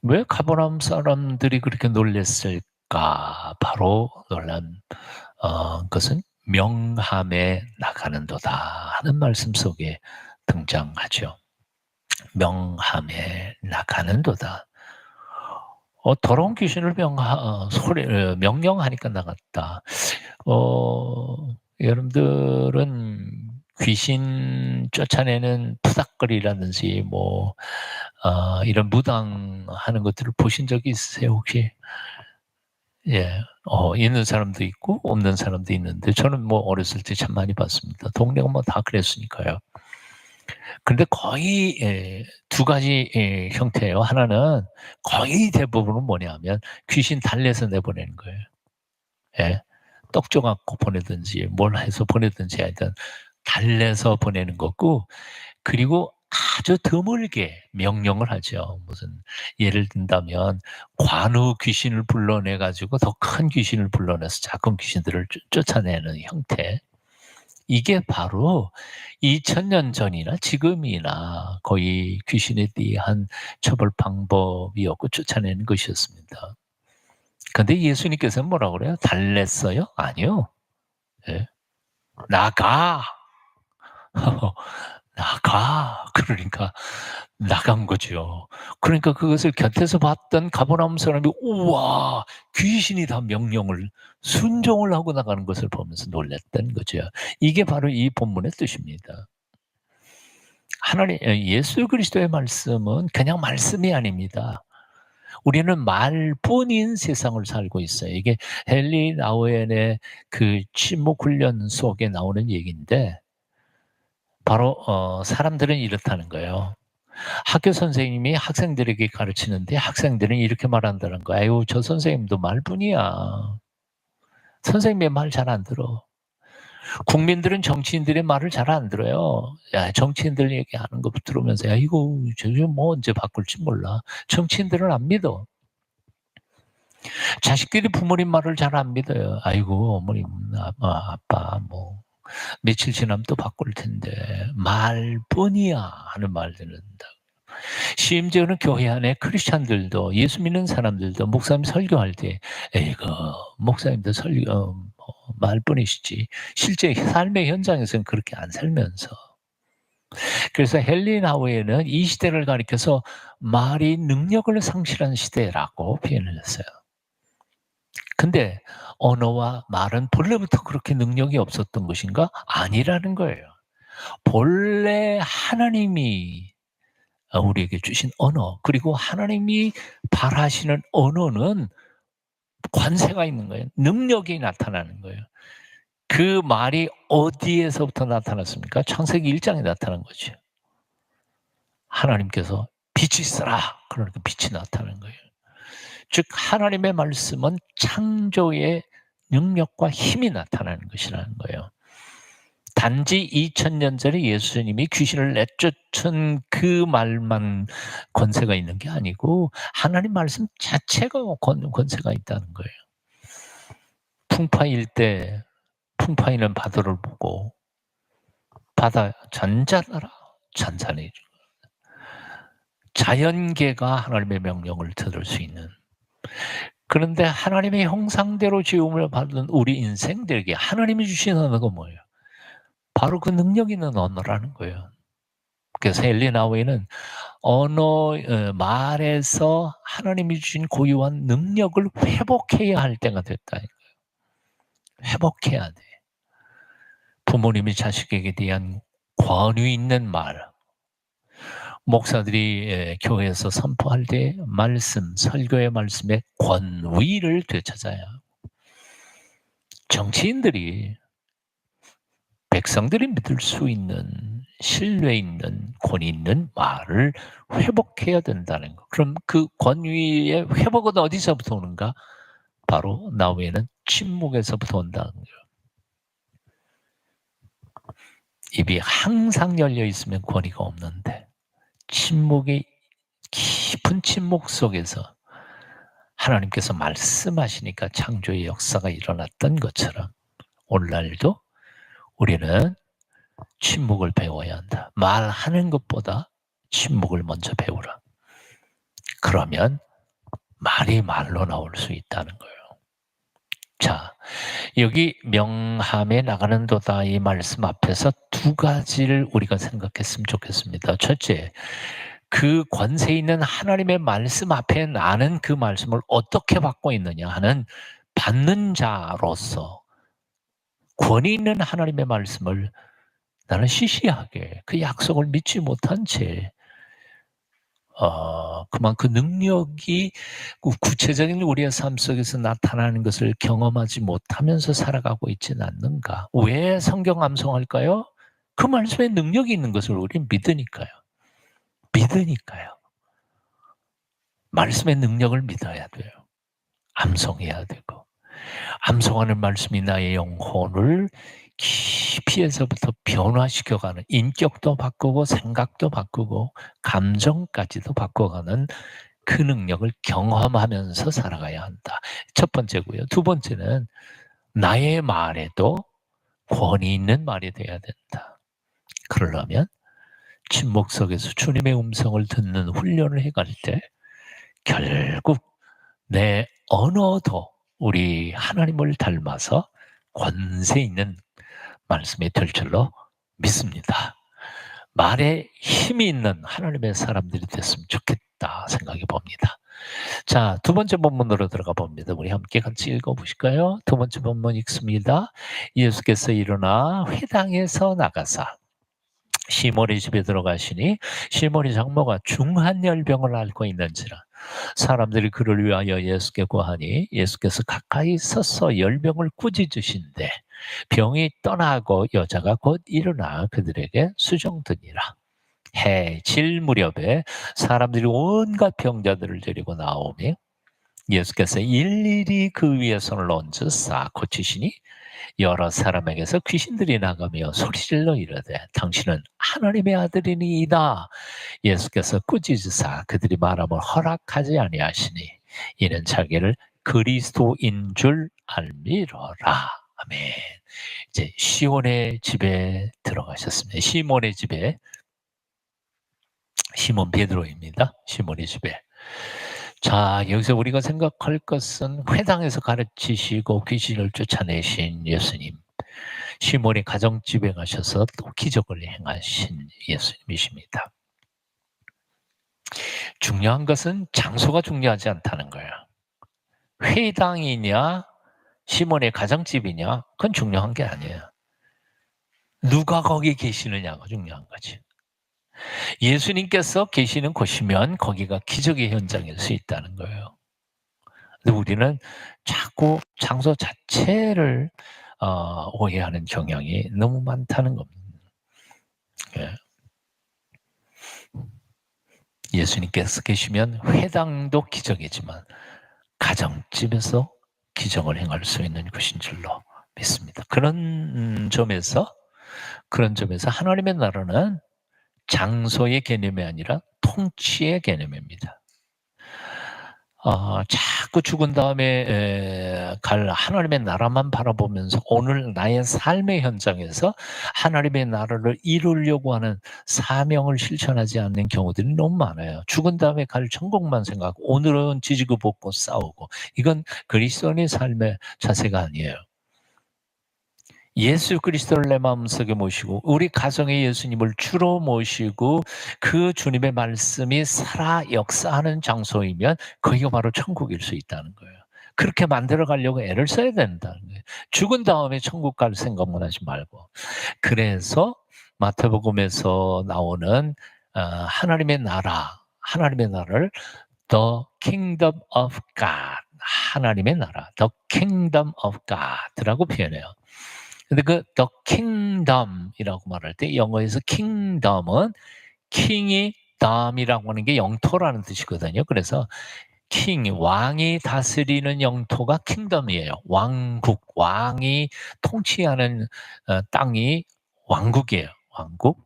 왜 가버나움 사람들이 그렇게 놀랬을까? 바로 놀란 것은 명함에 나가는도다 하는 말씀 속에 등장하죠. 명함에 나가는도다. 더러운 귀신을 명령하니까 나갔다. 여러분들은 귀신 쫓아내는 푸닥거리라든지 뭐 이런 무당하는 것들을 보신 적이 있으세요 혹시? 예. 있는 사람도 있고 없는 사람도 있는데 저는 뭐 어렸을 때 참 많이 봤습니다. 동네가 뭐 다 그랬으니까요. 근데 거의 두 가지 형태예요. 하나는 거의 대부분은 뭐냐면 귀신 달래서 내보내는 거예요. 예. 떡 줘 갖고 보내든지 뭘 해서 보내든지 하여튼 달래서 보내는 거고, 그리고 아주 드물게 명령을 하죠. 무슨 예를 든다면 관우 귀신을 불러내 가지고 더 큰 귀신을 불러내서 작은 귀신들을 쫓아내는 형태. 이게 바로 2000년 전이나 지금이나 거의 귀신에 대한 처벌 방법이었고 쫓아내는 것이었습니다. 근데 예수님께서는 뭐라고 그래요? 달랬어요? 아니요. 예. 나가. 나가. 그러니까 나간 거죠. 그러니까 그것을 곁에서 봤던 가버나움 사람이 우와, 귀신이 다 명령을 순종을 하고 나가는 것을 보면서 놀랐던 거죠. 이게 바로 이 본문의 뜻입니다. 예수 그리스도의 말씀은 그냥 말씀이 아닙니다. 우리는 말뿐인 세상을 살고 있어요. 이게 헨리 나우엔의 그 침묵 훈련 속에 나오는 얘기인데, 바로 사람들은 이렇다는 거예요. 학교 선생님이 학생들에게 가르치는데 학생들은 이렇게 말한다는 거야. 아유, 저 선생님도 말뿐이야. 선생님의 말 잘 안 들어. 국민들은 정치인들의 말을 잘 안 들어요. 야, 정치인들 얘기하는 거 들으면서 야, 이거 뭐 언제 바꿀지 몰라. 정치인들은 안 믿어. 자식들이 부모님 말을 잘 안 믿어요. 아이고, 어머님, 아빠, 뭐 며칠 지나면 또 바꿀 텐데 말뿐이야 하는 말 듣는다. 심지어는 교회 안에 크리스찬들도, 예수 믿는 사람들도 목사님 설교할 때 에이그 목사님도 말뿐이시지 실제 삶의 현장에서는 그렇게 안 살면서. 그래서 헨리 나우엔은 이 시대를 가리켜서 말이 능력을 상실한 시대라고 표현을 했어요. 근데 언어와 말은 본래부터 그렇게 능력이 없었던 것인가? 아니라는 거예요. 본래 하나님이 우리에게 주신 언어, 그리고 하나님이 바라시는 언어는 관세가 있는 거예요. 능력이 나타나는 거예요. 그 말이 어디에서부터 나타났습니까? 창세기 1장에 나타난 거죠. 하나님께서 빛이 있어라. 그러니까 빛이 나타나는 거예요. 즉 하나님의 말씀은 창조의 능력과 힘이 나타나는 것이라는 거예요. 단지 2000년 전에 예수님이 귀신을 내쫓은 그 말만 권세가 있는 게 아니고 하나님 말씀 자체가 권세가 있다는 거예요. 풍파일 때 풍파있는 바다를 보고 바다 잔잔하라 잔잔해지고 자연계가 하나님의 명령을 들을 수 있는 그런데 하나님의 형상대로 지음을 받은 우리 인생들에게 하나님이 주신 언어가 뭐예요? 바로 그 능력 있는 언어라는 거예요. 그래서 엘리나 웨이는 말에서 하나님이 주신 고유한 능력을 회복해야 할 때가 됐다는 거예요. 회복해야 돼. 부모님이 자식에게 대한 권위 있는 말, 목사들이 교회에서 선포할 때 말씀, 설교의 말씀에 권위를 되찾아야 하고 정치인들이 백성들이 믿을 수 있는 신뢰 있는 권위 있는 말을 회복해야 된다는 거. 그럼 그 권위의 회복은 어디서부터 오는가? 바로 나 외에는 침묵에서부터 온다는 거예요. 입이 항상 열려 있으면 권위가 없는데 침묵이 깊은 침묵 속에서 하나님께서 말씀하시니까 창조의 역사가 일어났던 것처럼 오늘날도 우리는 침묵을 배워야 한다. 말하는 것보다 침묵을 먼저 배우라. 그러면 말이 말로 나올 수 있다는 거예요. 자, 여기 명함에 나가는 도다 이 말씀 앞에서 두 가지를 우리가 생각했으면 좋겠습니다. 첫째, 그 권세 있는 하나님의 말씀 앞에 나는 그 말씀을 어떻게 받고 있느냐 하는 받는 자로서 권위 있는 하나님의 말씀을 나는 시시하게 그 약속을 믿지 못한 채 그만 그 능력이 구체적인 우리의 삶 속에서 나타나는 것을 경험하지 못하면서 살아가고 있지는 않는가? 왜 성경 암송할까요? 그 말씀에 능력이 있는 것을 우리는 믿으니까요. 믿으니까요. 말씀의 능력을 믿어야 돼요. 암송해야 되고. 암송하는 말씀이 나의 영혼을 깊이에서부터 변화시켜가는 인격도 바꾸고 생각도 바꾸고 감정까지도 바꿔가는 그 능력을 경험하면서 살아가야 한다. 첫 번째고요. 두 번째는 나의 말에도 권위 있는 말이 돼야 된다. 그러려면 침묵 속에서 주님의 음성을 듣는 훈련을 해갈 때 결국 내 언어도 우리 하나님을 닮아서 권세 있는 말씀이 될 줄로 믿습니다. 말에 힘이 있는 하나님의 사람들이 됐으면 좋겠다 생각해 봅니다. 자, 두 번째 본문으로 들어가 봅니다. 우리 함께 같이 읽어보실까요? 두 번째 본문 읽습니다. 예수께서 일어나 회당에서 나가사 시몬의 집에 들어가시니 시몬의 장모가 중한 열병을 앓고 있는지라 사람들이 그를 위하여 예수께 구하니 예수께서 가까이 서서 열병을 꾸짖으신데 병이 떠나고 여자가 곧 일어나 그들에게 수종드니라. 해질 무렵에 사람들이 온갖 병자들을 데리고 나오며 예수께서 일일이 그 위에 손을 얹어 싹 고치시니 여러 사람에게서 귀신들이 나가며 소리질러 이르되 당신은 하나님의 아들이니이다. 예수께서 꾸짖으사 그들이 말함을 허락하지 아니하시니 이는 자기를 그리스도인 줄 알미러라. 아멘. 이제 시몬의 집에 들어가셨습니다. 시몬의 집에 시몬 베드로입니다. 시몬의 집에. 자, 여기서 우리가 생각할 것은 회당에서 가르치시고 귀신을 쫓아내신 예수님, 시몬이 가정집에 가셔서 또 기적을 행하신 예수님이십니다. 중요한 것은 장소가 중요하지 않다는 거예요. 회당이냐 시몬의 가정집이냐 그건 중요한 게 아니에요. 누가 거기 계시느냐가 중요한 거지. 예수님께서 계시는 곳이면 거기가 기적의 현장일 수 있다는 거예요. 근데 우리는 자꾸 장소 자체를 오해하는 경향이 너무 많다는 겁니다. 예. 예수님께서 계시면 회당도 기적이지만 가정집에서 기적을 행할 수 있는 곳인 줄로 믿습니다. 그런 점에서 하나님의 나라는 장소의 개념이 아니라 통치의 개념입니다. 자꾸 죽은 다음에 갈 하나님의 나라만 바라보면서 오늘 나의 삶의 현장에서 하나님의 나라를 이루려고 하는 사명을 실천하지 않는 경우들이 너무 많아요. 죽은 다음에 갈 천국만 생각하고 오늘은 지지고 볶고 싸우고, 이건 그리스도인의 삶의 자세가 아니에요. 예수 그리스도를 내 마음속에 모시고 우리 가정에 예수님을 주로 모시고 그 주님의 말씀이 살아 역사하는 장소이면 거기가 바로 천국일 수 있다는 거예요. 그렇게 만들어 가려고 애를 써야 된다는 거예요. 죽은 다음에 천국 갈 생각만 하지 말고. 그래서 마태복음에서 나오는 하나님의 나라를 The Kingdom of God, 하나님의 나라, The Kingdom of God라고 표현해요. 근데 그 The Kingdom이라고 말할 때 영어에서 Kingdom은 킹이 dom이라고 하는 게 영토라는 뜻이거든요. 그래서 king, 왕이 다스리는 영토가 킹덤이에요. 왕국, 왕이 통치하는 땅이 왕국이에요. 왕국.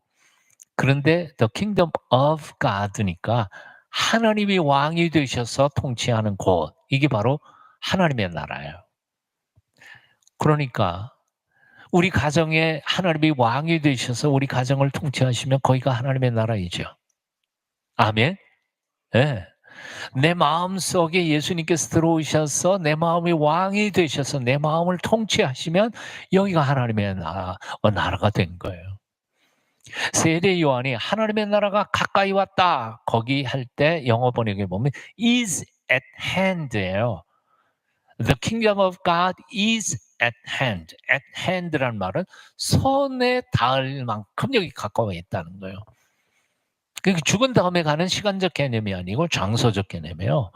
그런데 The Kingdom of God니까 하나님이 왕이 되셔서 통치하는 곳, 이게 바로 하나님의 나라예요. 그러니까 우리 가정에 하나님이 왕이 되셔서 우리 가정을 통치하시면 거기가 하나님의 나라이죠. 아멘. 네. 내 마음속에 예수님께서 들어오셔서 내 마음이 왕이 되셔서 내 마음을 통치하시면 여기가 하나님의 나라가 된 거예요. 세례 요한이 하나님의 나라가 가까이 왔다, 거기 할 때 영어 번역에 보면 is at hand예요. The kingdom of God is at hand. at hand라는 말은 손에 닿을 만큼 여기 가까워 있다는 거예요. 그러니까 죽은 다음에 가는 시간적 개념이 아니고 장소적 개념이에요.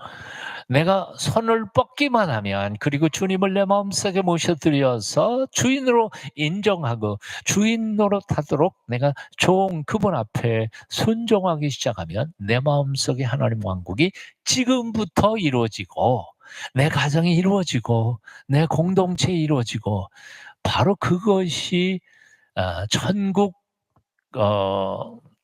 내가 손을 뻗기만 하면, 그리고 주님을 내 마음속에 모셔드려서 주인으로 인정하고 주인 노릇하도록 내가 그분 앞에 순종하기 시작하면 내 마음속에 하나님 왕국이 지금부터 이루어지고 내 가정이 이루어지고 내 공동체에 이루어지고, 바로 그것이 천국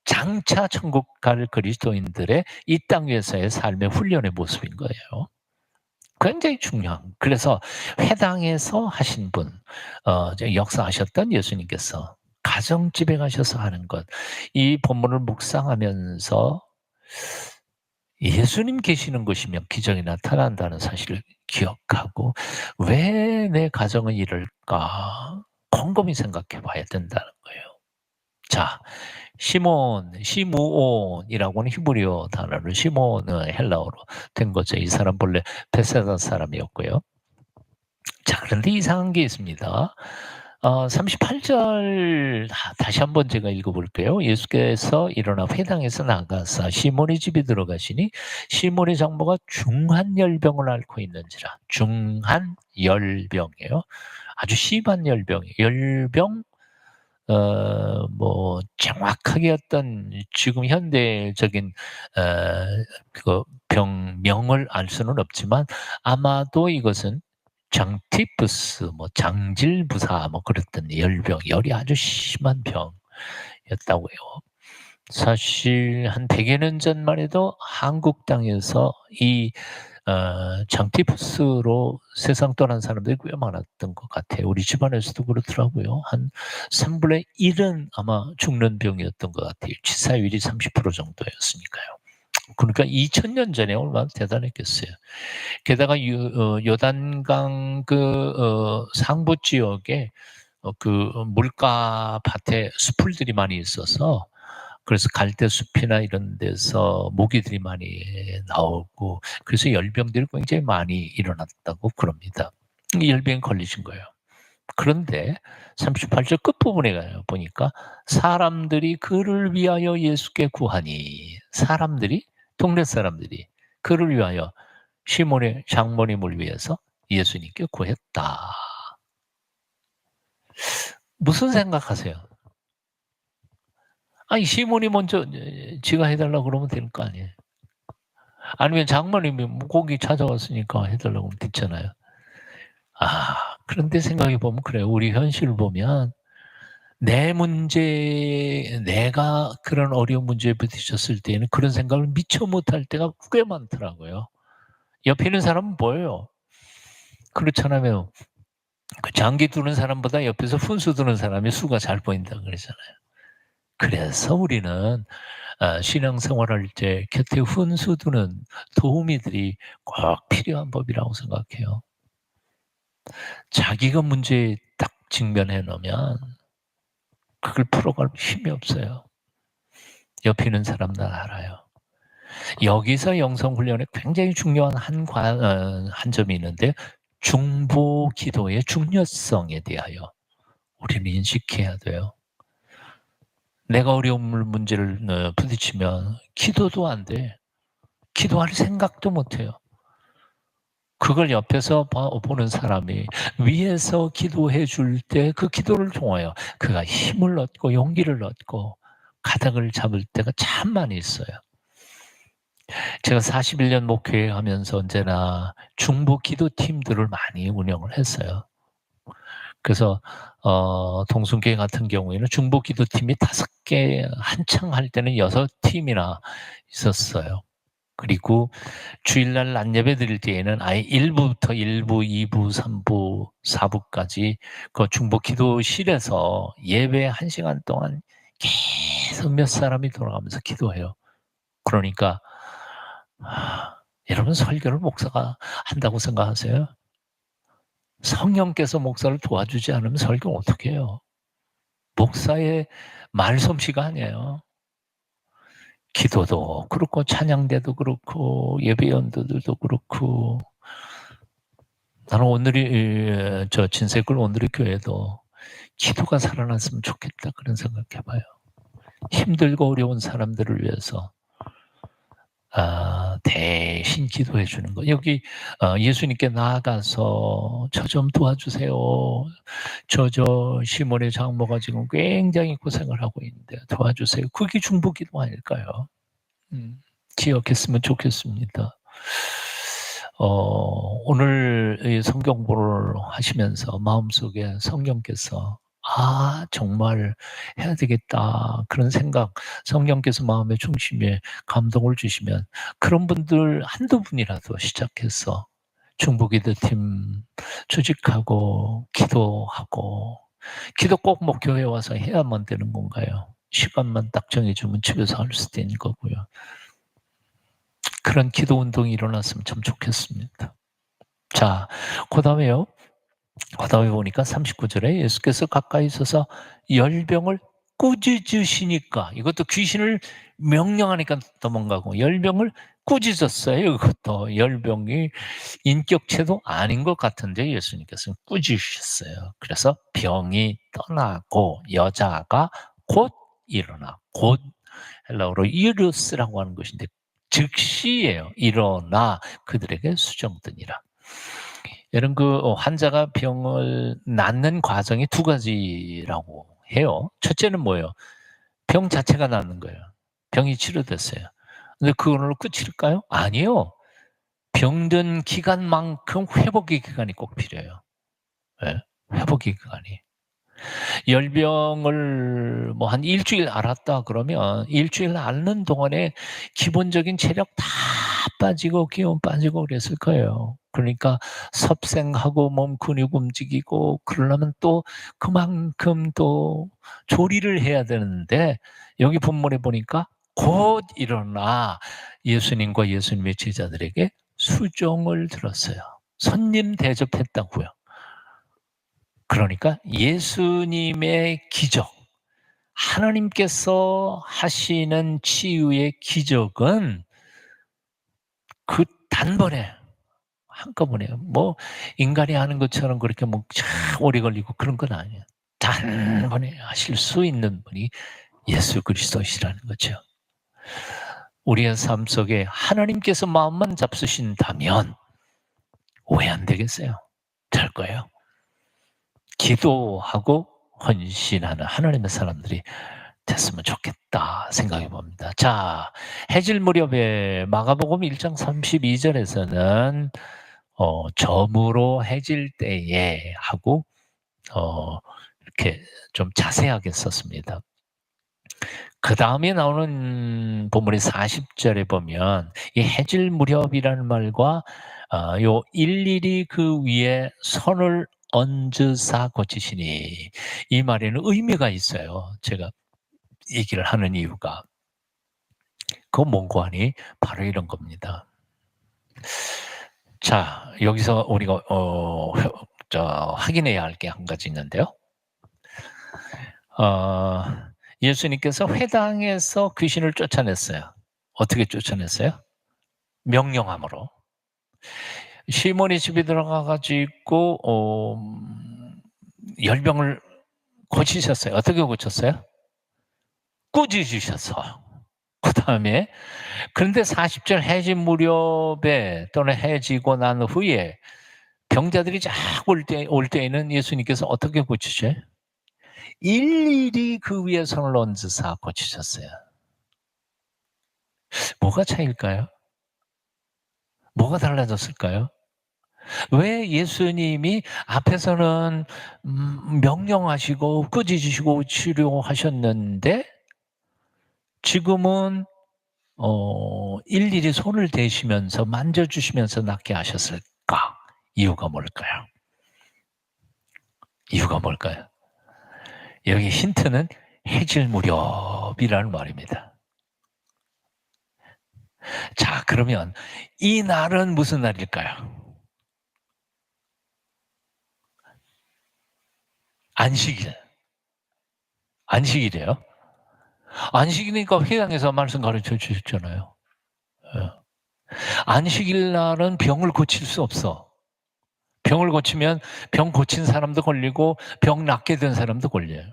장차 천국 갈 그리스도인들의 이 땅 위에서의 삶의 훈련의 모습인 거예요. 굉장히 중요한. 그래서 회당에서 하신 분, 역사하셨던 예수님께서 가정집에 가셔서 하는 것, 이 본문을 묵상하면서 예수님 계시는 곳이면 기적이 나타난다는 사실을 기억하고, 왜 내 가정은 이럴까 곰곰이 생각해 봐야 된다는 거예요. 자, 시므온이라고 하는 히브리어 단어로, 시므온은 헬라어로 된 거죠. 이 사람 본래 베세다 사람이었고요. 자, 그런데 이상한 게 있습니다. 38절 다시 한번 제가 읽어볼게요. 예수께서 일어나 회당에서 나가사 시몬의 집에 들어가시니 시몬의 장모가 중한 열병을 앓고 있는지라. 중한 열병이에요. 아주 심한 열병이에요. 열병, 뭐 정확하게 어떤 지금 현대적인 그 병명을 알 수는 없지만 아마도 이것은 장티푸스, 뭐 장질부사, 뭐 그랬던 열병, 열이 아주 심한 병이었다고 해요. 사실 한 100여 년 전만 해도 한국 땅에서 이 장티푸스로 세상 떠난 사람들이 꽤 많았던 것 같아요. 우리 집안에서도 그렇더라고요. 한 3분의 1은 아마 죽는 병이었던 것 같아요. 치사율이 30% 정도였으니까요. 그러니까 2000년 전에 얼마나 대단했겠어요. 게다가 요단강 상부 지역에 그 물가 밭에 숲풀들이 많이 있어서, 그래서 갈대숲이나 이런 데서 모기들이 많이 나오고, 그래서 열병들이 굉장히 많이 일어났다고 그럽니다. 열병에 걸리신 거예요. 그런데 38절 끝부분에 보니까 사람들이 그를 위하여 예수께 구하니, 동네 사람들이 그를 위하여 시몬의 장모님을 위해서 예수님께 구했다. 무슨 생각하세요? 아니, 시몬이 먼저 지가 해달라고 그러면 되는 거 아니에요? 아니면 장모님이 거기 찾아왔으니까 해달라고 하면 됐잖아요. 그런데 생각해 보면 그래요. 우리 현실을 보면 내가 그런 어려운 문제에 부딪혔을 때는 그런 생각을 미처 못할 때가 꽤 많더라고요. 옆에 있는 사람은 뭐예요? 그렇잖아요. 그 장기 두는 사람보다 옆에서 훈수 두는 사람이 수가 잘 보인다 그러잖아요. 그래서 우리는 신앙생활할 때 곁에 훈수 두는 도우미들이 꼭 필요한 법이라고 생각해요. 자기가 문제에 딱 직면해 놓으면 그걸 풀어갈 힘이 없어요. 옆에 있는 사람 날 알아요. 여기서 영성훈련에 굉장히 중요한 한 점이 있는데 중보 기도의 중요성에 대하여 우리는 인식해야 돼요. 내가 어려운 문제를 부딪히면 기도도 안 돼. 기도할 생각도 못 해요. 그걸 옆에서 보는 사람이 위에서 기도해 줄 때 그 기도를 통하여 그가 힘을 얻고 용기를 얻고 가닥을 잡을 때가 참 많이 있어요. 제가 41년 목회하면서 언제나 중보 기도팀들을 많이 운영을 했어요. 그래서 동순교회 같은 경우에는 중보 기도팀이 5개, 한창 할 때는 6팀이나 있었어요. 그리고 주일날 낮예배 드릴 때에는 아예 1부부터 1부, 2부, 3부, 4부까지 그 중보 기도실에서 예배 1시간 동안 계속 몇 사람이 돌아가면서 기도해요. 그러니까 여러분 설교를 목사가 한다고 생각하세요? 성령께서 목사를 도와주지 않으면 설교 어떻게 해요? 목사의 말솜씨가 아니에요. 기도도 그렇고 찬양대도 그렇고 예배 연도들도 그렇고 나는 오늘이 저 진세글 오늘의 교회도 기도가 살아났으면 좋겠다 그런 생각해 봐요. 힘들고 어려운 사람들을 위해서 대신 기도해 주는 거. 여기 예수님께 나아가서 저 좀 도와주세요. 저 시몬의 장모가 지금 굉장히 고생을 하고 있는데 도와주세요. 그게 중보기도 아닐까요? 기억했으면 좋겠습니다. 오늘 이 성경보를 하시면서 마음속에 성령께서 정말 해야 되겠다 그런 생각, 성령께서 마음의 중심에 감동을 주시면 그런 분들 한두 분이라도 시작해서 중보기도팀 조직하고 기도하고 기도 꼭 뭐 교회 와서 해야만 되는 건가요? 시간만 딱 정해주면 집에서 할 수도 있는 거고요. 그런 기도 운동이 일어났으면 참 좋겠습니다. 자, 그다음에요. 그다음에 보니까 39절에 예수께서 가까이 있어서 열병을 꾸짖으시니까 이것도 귀신을 명령하니까 도망가고 열병을 꾸짖었어요. 이것도 열병이 인격체도 아닌 것 같은데 예수님께서는 꾸짖으셨어요. 그래서 병이 떠나고 여자가 곧 일어나 곧 헬라어로 이루스라고 하는 것인데 즉시예요. 일어나 그들에게 수정되니라. 여러분 그 환자가 병을 낫는 과정이 2가지라고 해요. 첫째는 뭐예요? 병 자체가 낫는 거예요. 병이 치료됐어요. 근데 그걸로 끝일까요? 아니요. 병든 기간만큼 회복의 기간이 꼭 필요해요. 네, 회복의 기간이. 열병을 뭐 한 일주일 앓았다 그러면 일주일 앓는 동안에 기본적인 체력 다 빠지고 기운 빠지고 그랬을 거예요. 그러니까 섭생하고 몸 근육 움직이고 그러려면 또 그만큼 또 조리를 해야 되는데 여기 본문에 보니까 곧 일어나 예수님과 예수님의 제자들에게 수종을 들었어요. 손님 대접했다고요. 그러니까 예수님의 기적, 하나님께서 하시는 치유의 기적은 그 단번에 한꺼번에 뭐 인간이 하는 것처럼 그렇게 뭐 오래 걸리고 그런 건 아니에요. 단번에 하실 수 있는 분이 예수 그리스도시라는 거죠. 우리의 삶 속에 하나님께서 마음만 잡수신다면 왜 안 되겠어요? 될 거예요. 기도하고 헌신하는 하나님의 사람들이 됐으면 좋겠다 생각해 봅니다. 자, 해질 무렵에 마가복음 1장 32절에서는 저무로 해질 때에 하고 이렇게 좀 자세하게 썼습니다. 그 다음에 나오는 본문의 40절에 보면 이 해질 무렵이라는 말과 요 일일이 그 위에 손을 얹으사 고치시니, 이 말에는 의미가 있어요. 제가 얘기를 하는 이유가. 그 뭔고 하니 바로 이런 겁니다. 자, 여기서 우리가 확인해야 할 게 한 가지 있는데요. 예수님께서 회당에서 귀신을 쫓아냈어요. 어떻게 쫓아냈어요? 명령함으로. 시몬이 집에 들어가 가지고 열병을 고치셨어요. 어떻게 고쳤어요? 꾸짖으셔서. 그다음에 그런데 40절 해질 무렵에 또는 해지고 난 후에 병자들이 쫙 올 때에는 예수님께서 어떻게 고치셔요? 일일이 그 위에 손을 얹으사 고치셨어요. 뭐가 차이일까요? 뭐가 달라졌을까요? 왜 예수님이 앞에서는 명령하시고 꾸짖으시고 치료하셨는데 지금은 일일이 손을 대시면서 만져주시면서 낫게 하셨을까? 이유가 뭘까요? 이유가 뭘까요? 여기 힌트는 해질 무렵이라는 말입니다. 자, 그러면 이 날은 무슨 날일까요? 안식일. 안식일이에요. 안식일이니까 회당에서 말씀 가르쳐 주셨잖아요. 예. 안식일 날은 병을 고칠 수 없어. 병을 고치면 병 고친 사람도 걸리고 병 낫게 된 사람도 걸려요.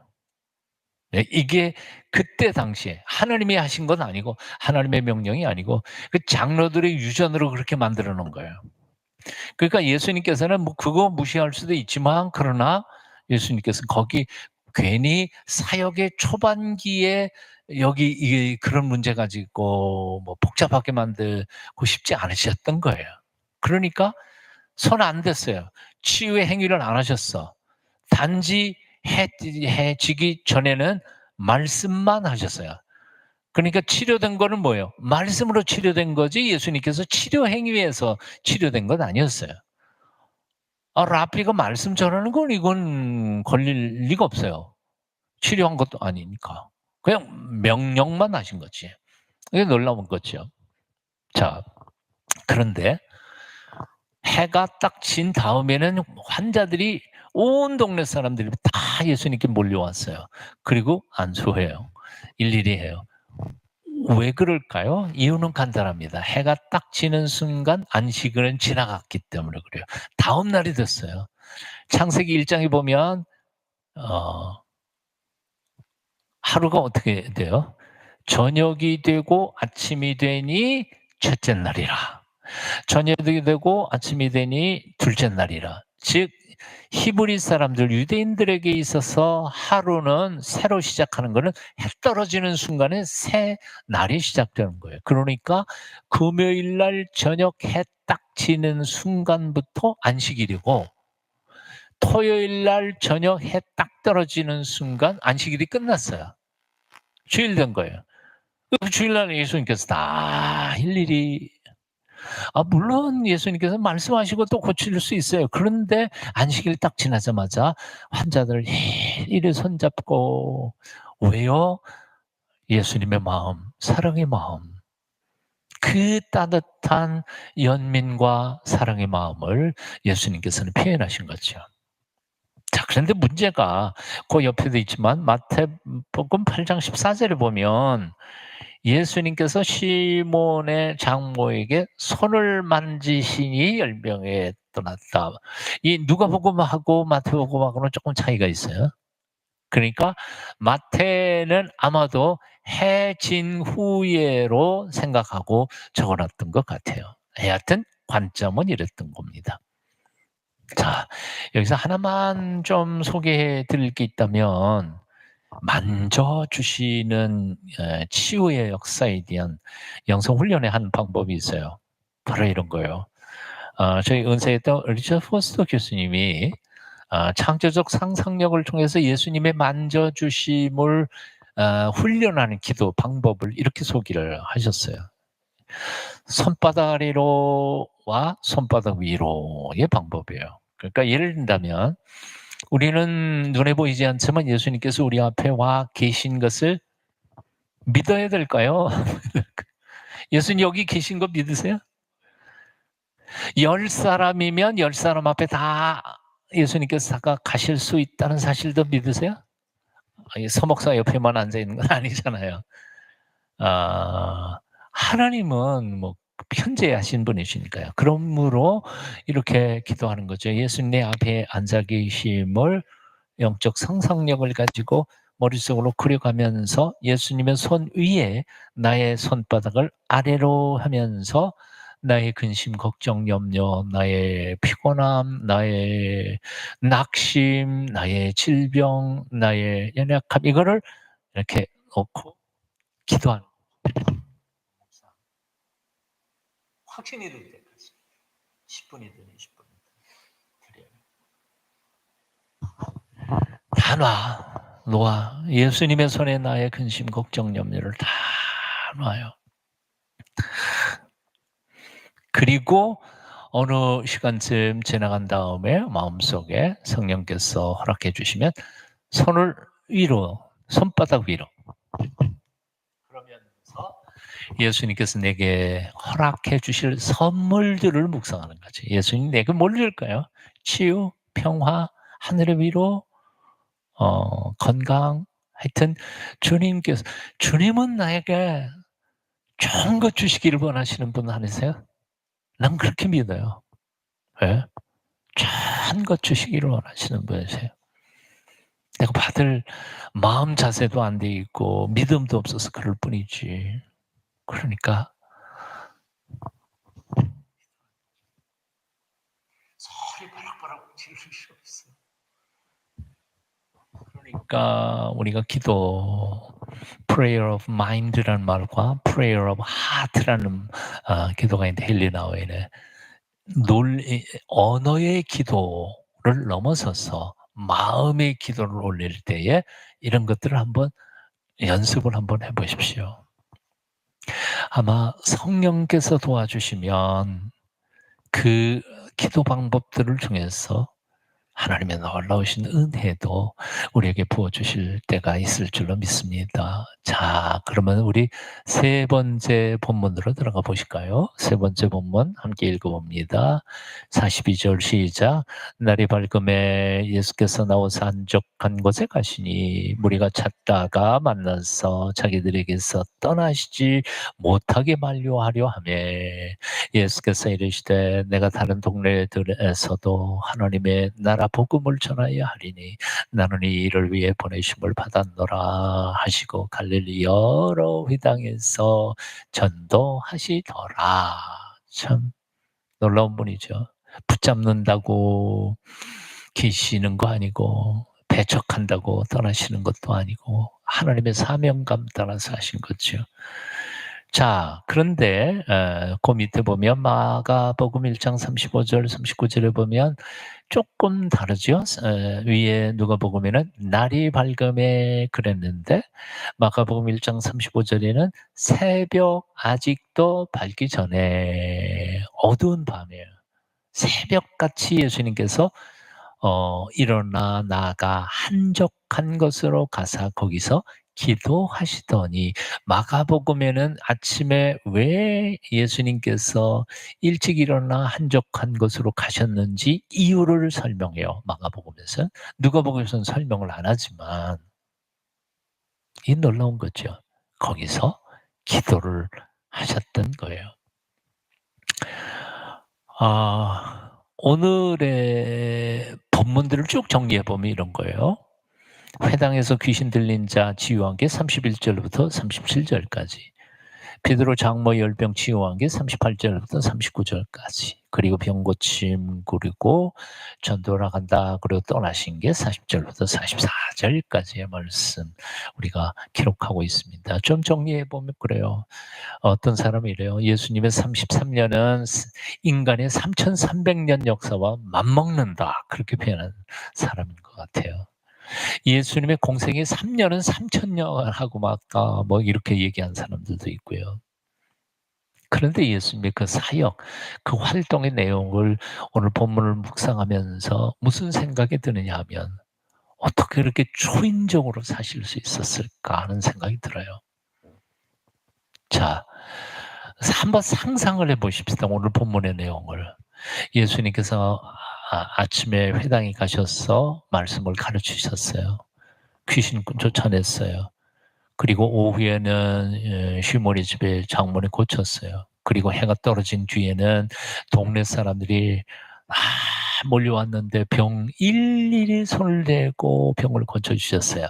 네, 이게 그때 당시에 하나님이 하신 건 아니고 하나님의 명령이 아니고 그 장로들의 유전으로 그렇게 만들어 놓은 거예요. 그러니까 예수님께서는 뭐 그거 무시할 수도 있지만 그러나 예수님께서 거기 괜히 사역의 초반기에 여기 이게 그런 문제 가지고 뭐 복잡하게 만들고 싶지 않으셨던 거예요. 그러니까 손 안 댔어요. 치유의 행위를 안 하셨어. 단지 해지기 전에는 말씀만 하셨어요. 그러니까 치료된 거는 뭐예요? 말씀으로 치료된 거지 예수님께서 치료 행위에서 치료된 건 아니었어요. 라피가 말씀 전하는 건 이건 걸릴 리가 없어요. 치료한 것도 아니니까. 그냥 명령만 하신 거지. 이게 놀라운 거죠. 자, 그런데 해가 딱 진 다음에는 환자들이 온 동네 사람들이 다 예수님께 몰려왔어요. 그리고 안수해요. 일일이 해요. 왜 그럴까요? 이유는 간단합니다. 해가 딱 지는 순간 안식일은 지나갔기 때문에 그래요. 다음 날이 됐어요. 창세기 1장에 보면 하루가 어떻게 돼요? 저녁이 되고 아침이 되니 첫째 날이라. 저녁이 되고 아침이 되니 둘째 날이라. 즉 히브리 사람들 유대인들에게 있어서 하루는 새로 시작하는 것은 해 떨어지는 순간에 새 날이 시작되는 거예요. 그러니까 금요일 날 저녁 해 딱 지는 순간부터 안식일이고 토요일 날 저녁 해 딱 떨어지는 순간 안식일이 끝났어요. 주일 된 거예요. 그 주일날 예수님께서 다 일일이 물론 예수님께서 말씀하시고 또 고칠 수 있어요. 그런데 안식일 딱 지나자마자 환자들 일일이 손잡고 왜요? 예수님의 마음, 사랑의 마음. 그 따뜻한 연민과 사랑의 마음을 예수님께서는 표현하신 거죠. 자, 그런데 문제가 그 옆에도 있지만 마태복음 8장 14절에 보면 예수님께서 시몬의 장모에게 손을 만지시니 열병에 떠났다. 이 누가복음하고 마태복음하고는 조금 차이가 있어요. 그러니까 마태는 아마도 해진 후에로 생각하고 적어놨던 것 같아요. 하여튼 관점은 이랬던 겁니다. 자, 여기서 하나만 좀 소개해 드릴 게 있다면 만져주시는 치유의 역사에 대한 영성 훈련의 한 방법이 있어요. 바로 이런 거예요. 저희 은사했던 리처드 포스터 교수님이 창조적 상상력을 통해서 예수님의 만져주심을 훈련하는 기도 방법을 이렇게 소개를 하셨어요. 손바닥 아래로와 손바닥 위로의 방법이에요. 그러니까 예를 든다면 우리는 눈에 보이지 않지만 예수님께서 우리 앞에 와 계신 것을 믿어야 될까요? 예수님 여기 계신 거 믿으세요? 10사람이면 10사람 앞에 다 예수님께서 가실 수 있다는 사실도 믿으세요? 서목사 옆에만 앉아 있는 건 아니잖아요. 하나님은 뭐 현재하신 분이시니까요. 그러므로 이렇게 기도하는 거죠. 예수님 내 앞에 앉아 계심을 영적 상상력을 가지고 머릿속으로 그려가면서 예수님의 손 위에 나의 손바닥을 아래로 하면서 나의 근심, 걱정, 염려, 나의 피곤함, 나의 낙심, 나의 질병, 나의 연약함 이거를 이렇게 놓고 기도하는 확신이 들 때까지 10분이든 20분이든 다 놓아. 예수님의 손에 나의 근심, 걱정, 염려를 다 놔요. 그리고 어느 시간쯤 지나간 다음에 마음속에 성령께서 허락해 주시면 손을 위로, 손바닥 위로. 그러면서 예수님께서 내게 허락해 주실 선물들을 묵상하는 거죠. 예수님 내게 뭘 줄까요? 치유, 평화, 하늘의 위로, 건강. 하여튼 주님은 나에게 좋은 것 주시기를 원하시는 분 아니세요? 난 그렇게 믿어요. 예? 좋은 것 주시기를 원하시는 분이세요. 내가 받을 마음 자세도 안 돼 있고 믿음도 없어서 그럴 뿐이지. 그러니까 소리 바락바락 지를 수 없어요. 그러니까 우리가 기도 prayer of mind라는 말과 prayer of heart라는 기도가 있는데 헬리나어에는 언어의 기도를 넘어서서 마음의 기도를 올릴 때에 이런 것들을 한번 연습을 한번 해보십시오. 아마 성령께서 도와주시면 그 기도 방법들을 통해서 하나님의 놀라우신 은혜도 우리에게 부어주실 때가 있을 줄로 믿습니다. 자, 그러면 우리 세 번째 본문으로 들어가 보실까요? 세 번째 본문 함께 읽어봅니다. 42절 시작. 날이 밝음에 예수께서 나와서 한적한 곳에 가시니 무리가 찾다가 만나서 자기들에게서 떠나시지 못하게 만류하려 하며 예수께서 이르시되 내가 다른 동네들에서도 하나님의 나라 복음을 전하여 하리니 나는 이 일을 위해 보내심을 받았노라 하시고 갈릴리 여러 회당에서 전도하시더라. 참 놀라운 분이죠. 붙잡는다고 계시는 거 아니고 배척한다고 떠나시는 것도 아니고 하나님의 사명감 따라서 하신 거죠. 자, 그런데 그 밑에 보면 마가복음 1장 35절 39절에 보면 조금 다르죠. 위에 누가복음에는 날이 밝음에 그랬는데 마가복음 1장 35절에는 새벽 아직도 밝기 전에 어두운 밤이에요. 새벽같이 예수님께서 일어나 나가 한적한 곳으로 가사 거기서 기도하시더니 마가복음에는 아침에 왜 예수님께서 일찍 일어나 한적한 곳으로 가셨는지 이유를 설명해요. 마가복음에서. 누가복음에서는 설명을 안 하지만 이 놀라운 거죠. 거기서 기도를 하셨던 거예요. 오늘의 본문들을 쭉 정리해 보면 이런 거예요. 회당에서 귀신 들린 자 치유한 게 31절부터 37절까지. 베드로 장모 열병 치유한 게 38절부터 39절까지. 그리고 병 고침 그리고 전도를 나간다 그리고 떠나신 게 40절부터 44절까지의 말씀 우리가 기록하고 있습니다. 좀 정리해 보면 그래요. 어떤 사람이 이래요. 예수님의 33년은 인간의 3300년 역사와 맞먹는다. 그렇게 표현한 사람인 것 같아요. 예수님의 공생의 3년은 3000년 하고 막 뭐 이렇게 얘기한 사람들도 있고요. 그런데 예수님의 그 사역, 그 활동의 내용을 오늘 본문을 묵상하면서 무슨 생각이 드느냐 하면 '어떻게 그렇게 초인적으로 사실 수 있었을까?' 하는 생각이 들어요. 자, 한번 상상을 해 보십시다. 오늘 본문의 내용을. 예수님께서 아침에 회당에 가셔서 말씀을 가르치셨어요. 귀신 쫓아냈어요. 그리고 오후에는 시몬의 집에 장문을 고쳤어요. 그리고 해가 떨어진 뒤에는 동네 사람들이 몰려왔는데 병 일일이 손을 대고 병을 고쳐 주셨어요.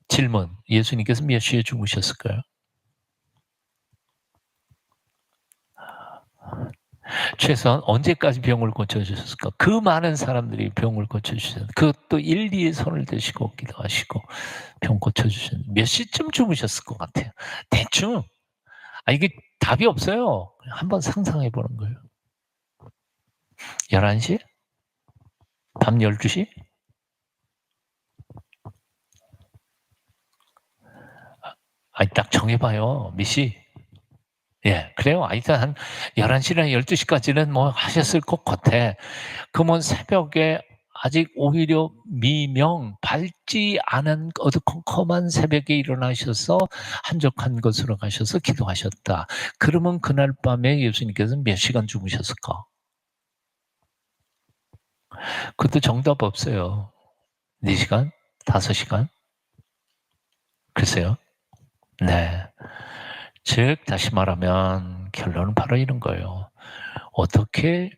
질문: 예수님께서 몇 시에 주무셨을까요? 최소한 언제까지 병을 고쳐 주셨을까? 그 많은 사람들이 병을 고쳐 주셨는데 그것도 일일이 손을 대시고 기도하시고 병 고쳐 주셨는데 몇 시쯤 주무셨을 것 같아요? 대충. 이게 답이 없어요. 한번 상상해 보는 거예요. 11 시? 밤 12 시? 딱 정해 봐요. 몇 시? 예. 그래요. 일단 한 11 시나 12 시까지는 뭐 하셨을 것 같아. 그러면 새벽에 아직 오히려 밝지 않은 어두컴컴한 새벽에 일어나셔서 한적한 곳으로 가셔서 기도하셨다. 그러면 그날 밤에 예수님께서는 몇 시간 주무셨을까? 그것도 정답 없어요. 4 시간? 5 시간? 글쎄요. 네. 즉 다시 말하면 결론은 바로 이런 거예요. 어떻게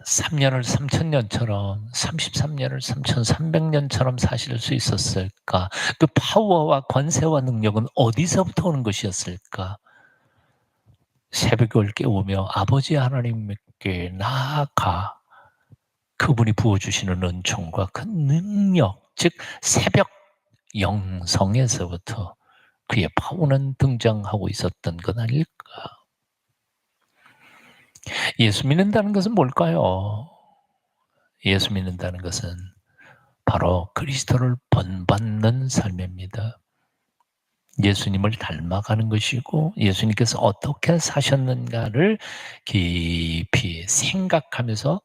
3 년을 3,000 년처럼 33 년을 3,300 년처럼 사실 수 있었을까? 그 파워와 권세와 능력은 어디서부터 오는 것이었을까? 새벽을 깨우며 아버지 하나님께 나아가 그분이 부어 주시는 은총과 그 능력, 즉 새벽 영성에서부터 그의 파워는 등장하고 있었던 것 아닐까? 예수 믿는다는 것은 뭘까요? 예수 믿는다는 것은 바로 그리스도를 본받는 삶입니다. 예수님을 닮아가는 것이고 예수님께서 어떻게 사셨는가를 깊이 생각하면서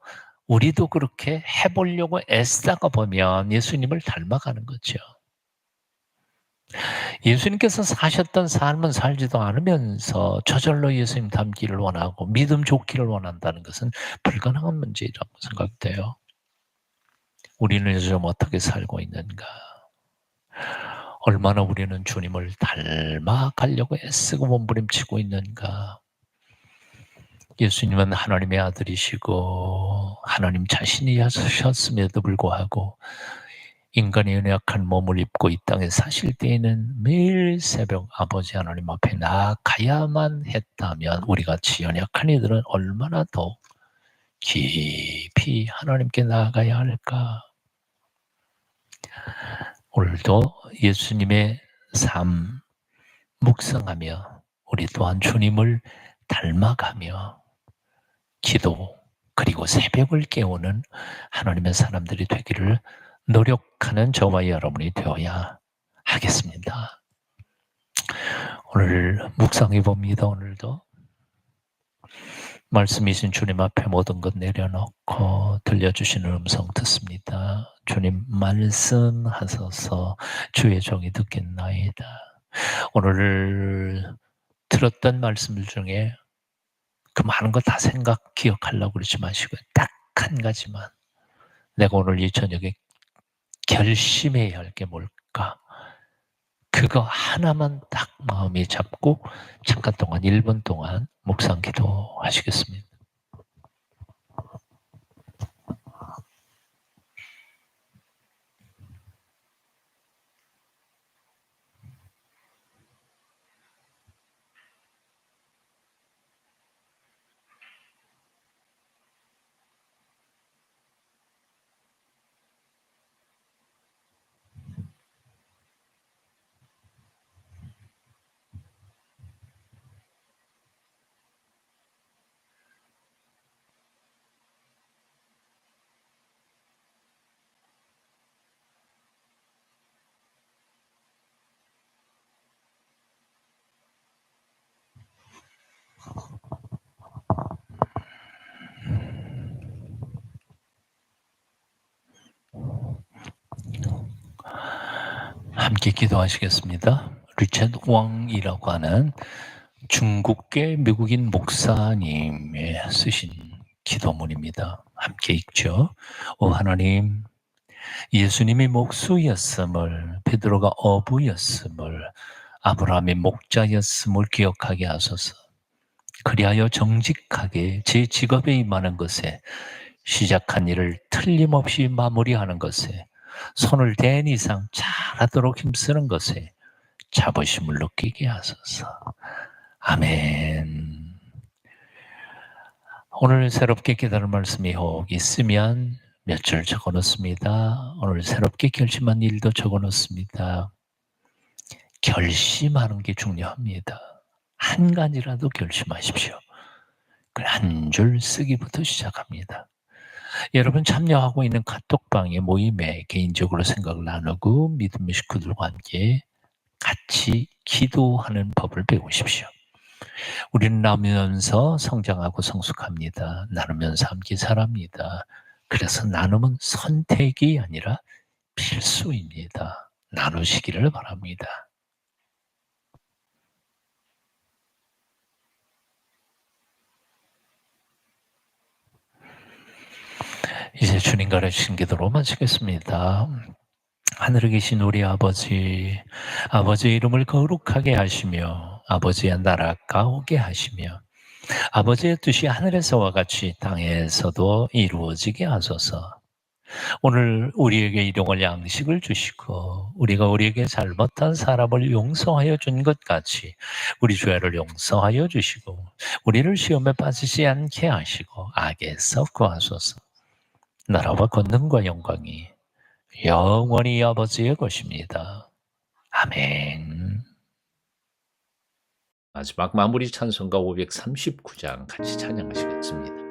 우리도 그렇게 해 보려고 애쓰다가 보면 예수님을 닮아가는 거죠. 예수님께서 사셨던 삶은 살지도 않으면서 저절로 예수님 닮기를 원하고 믿음 좋기를 원한다는 것은 불가능한 문제라고 생각이 돼요. 우리는 요즘 어떻게 살고 있는가? 얼마나 우리는 주님을 닮아가려고 애쓰고 몸부림치고 있는가? 예수님은 하나님의 아들이시고 하나님 자신이 하셨음에도 불구하고 인간의 연약한 몸을 입고 이 땅에 사실 때에는 매일 새벽 아버지 하나님 앞에 나아가야만 했다면 우리같이 연약한 이들은 얼마나 더 깊이 하나님께 나아가야 할까? 오늘도 예수님의 삶 묵상하며 우리 또한 주님을 닮아가며 기도 그리고 새벽을 깨우는 하나님의 사람들이 되기를 노력하는 저와 여러분이 되어야 하겠습니다. 오늘 묵상해 봅니다. 오늘도 말씀이신 주님 앞에 모든 것 내려놓고 들려주시는 음성 듣습니다. 주님 말씀하소서 주의 종이 듣겠나이다. 오늘 들었던 말씀들 중에 그 많은 거 다 기억하려고 그러지 마시고 딱 한 가지만 내가 오늘 이 저녁에 결심해야 할 게 뭘까? 그거 하나만 딱 마음에 잡고 잠깐 동안 1분 동안 묵상 기도하시겠습니다. 함께 기도하시겠습니다. 리처드 왕이라고 하는 중국계 미국인 목사님이 쓰신 기도문입니다. 함께 읽죠. 오 하나님, 예수님이 목수였음을, 베드로가 어부였음을, 아브라함이 목자였음을 기억하게 하소서. 그리하여 정직하게 제 직업에 임하는 것에, 시작한 일을 틀림없이 마무리하는 것에, 손을 댄 이상 잘하도록 힘쓰는 것에 자부심을 느끼게 하소서. 아멘. 오늘 새롭게 깨달은 말씀이 혹 있으면 몇 줄 적어 놓습니다. 오늘 새롭게 결심한 일도 적어 놓습니다. 결심하는 게 중요합니다. 한 가지라도 결심하십시오. 한 줄 쓰기부터 시작합니다. 여러분 참여하고 있는 카톡방의 모임에 개인적으로 생각을 나누고 믿음의 식구들과 함께 같이 기도하는 법을 배우십시오. 우리는 나누면서 성장하고 성숙합니다. 나누면서 함께 살합니다. 그래서 나눔은 선택이 아니라 필수입니다. 나누시기를 바랍니다. 이제 주님 가르치신 기도로 마치겠습니다. 하늘에 계신 우리 아버지, 아버지의 이름을 거룩하게 하시며 아버지의 나라가 오게 하시며 아버지의 뜻이 하늘에서와 같이 땅에서도 이루어지게 하소서. 오늘 우리에게 일용할 양식을 주시고 우리가 우리에게 잘못한 사람을 용서하여 준 것 같이 우리 죄를 용서하여 주시고 우리를 시험에 빠지지 않게 하시고 악에서 구하소서. 나라와 권능과 영광이 영원히 아버지의 것입니다. 아멘. 마지막 마무리 찬송가 539장 같이 찬양하시겠습니다.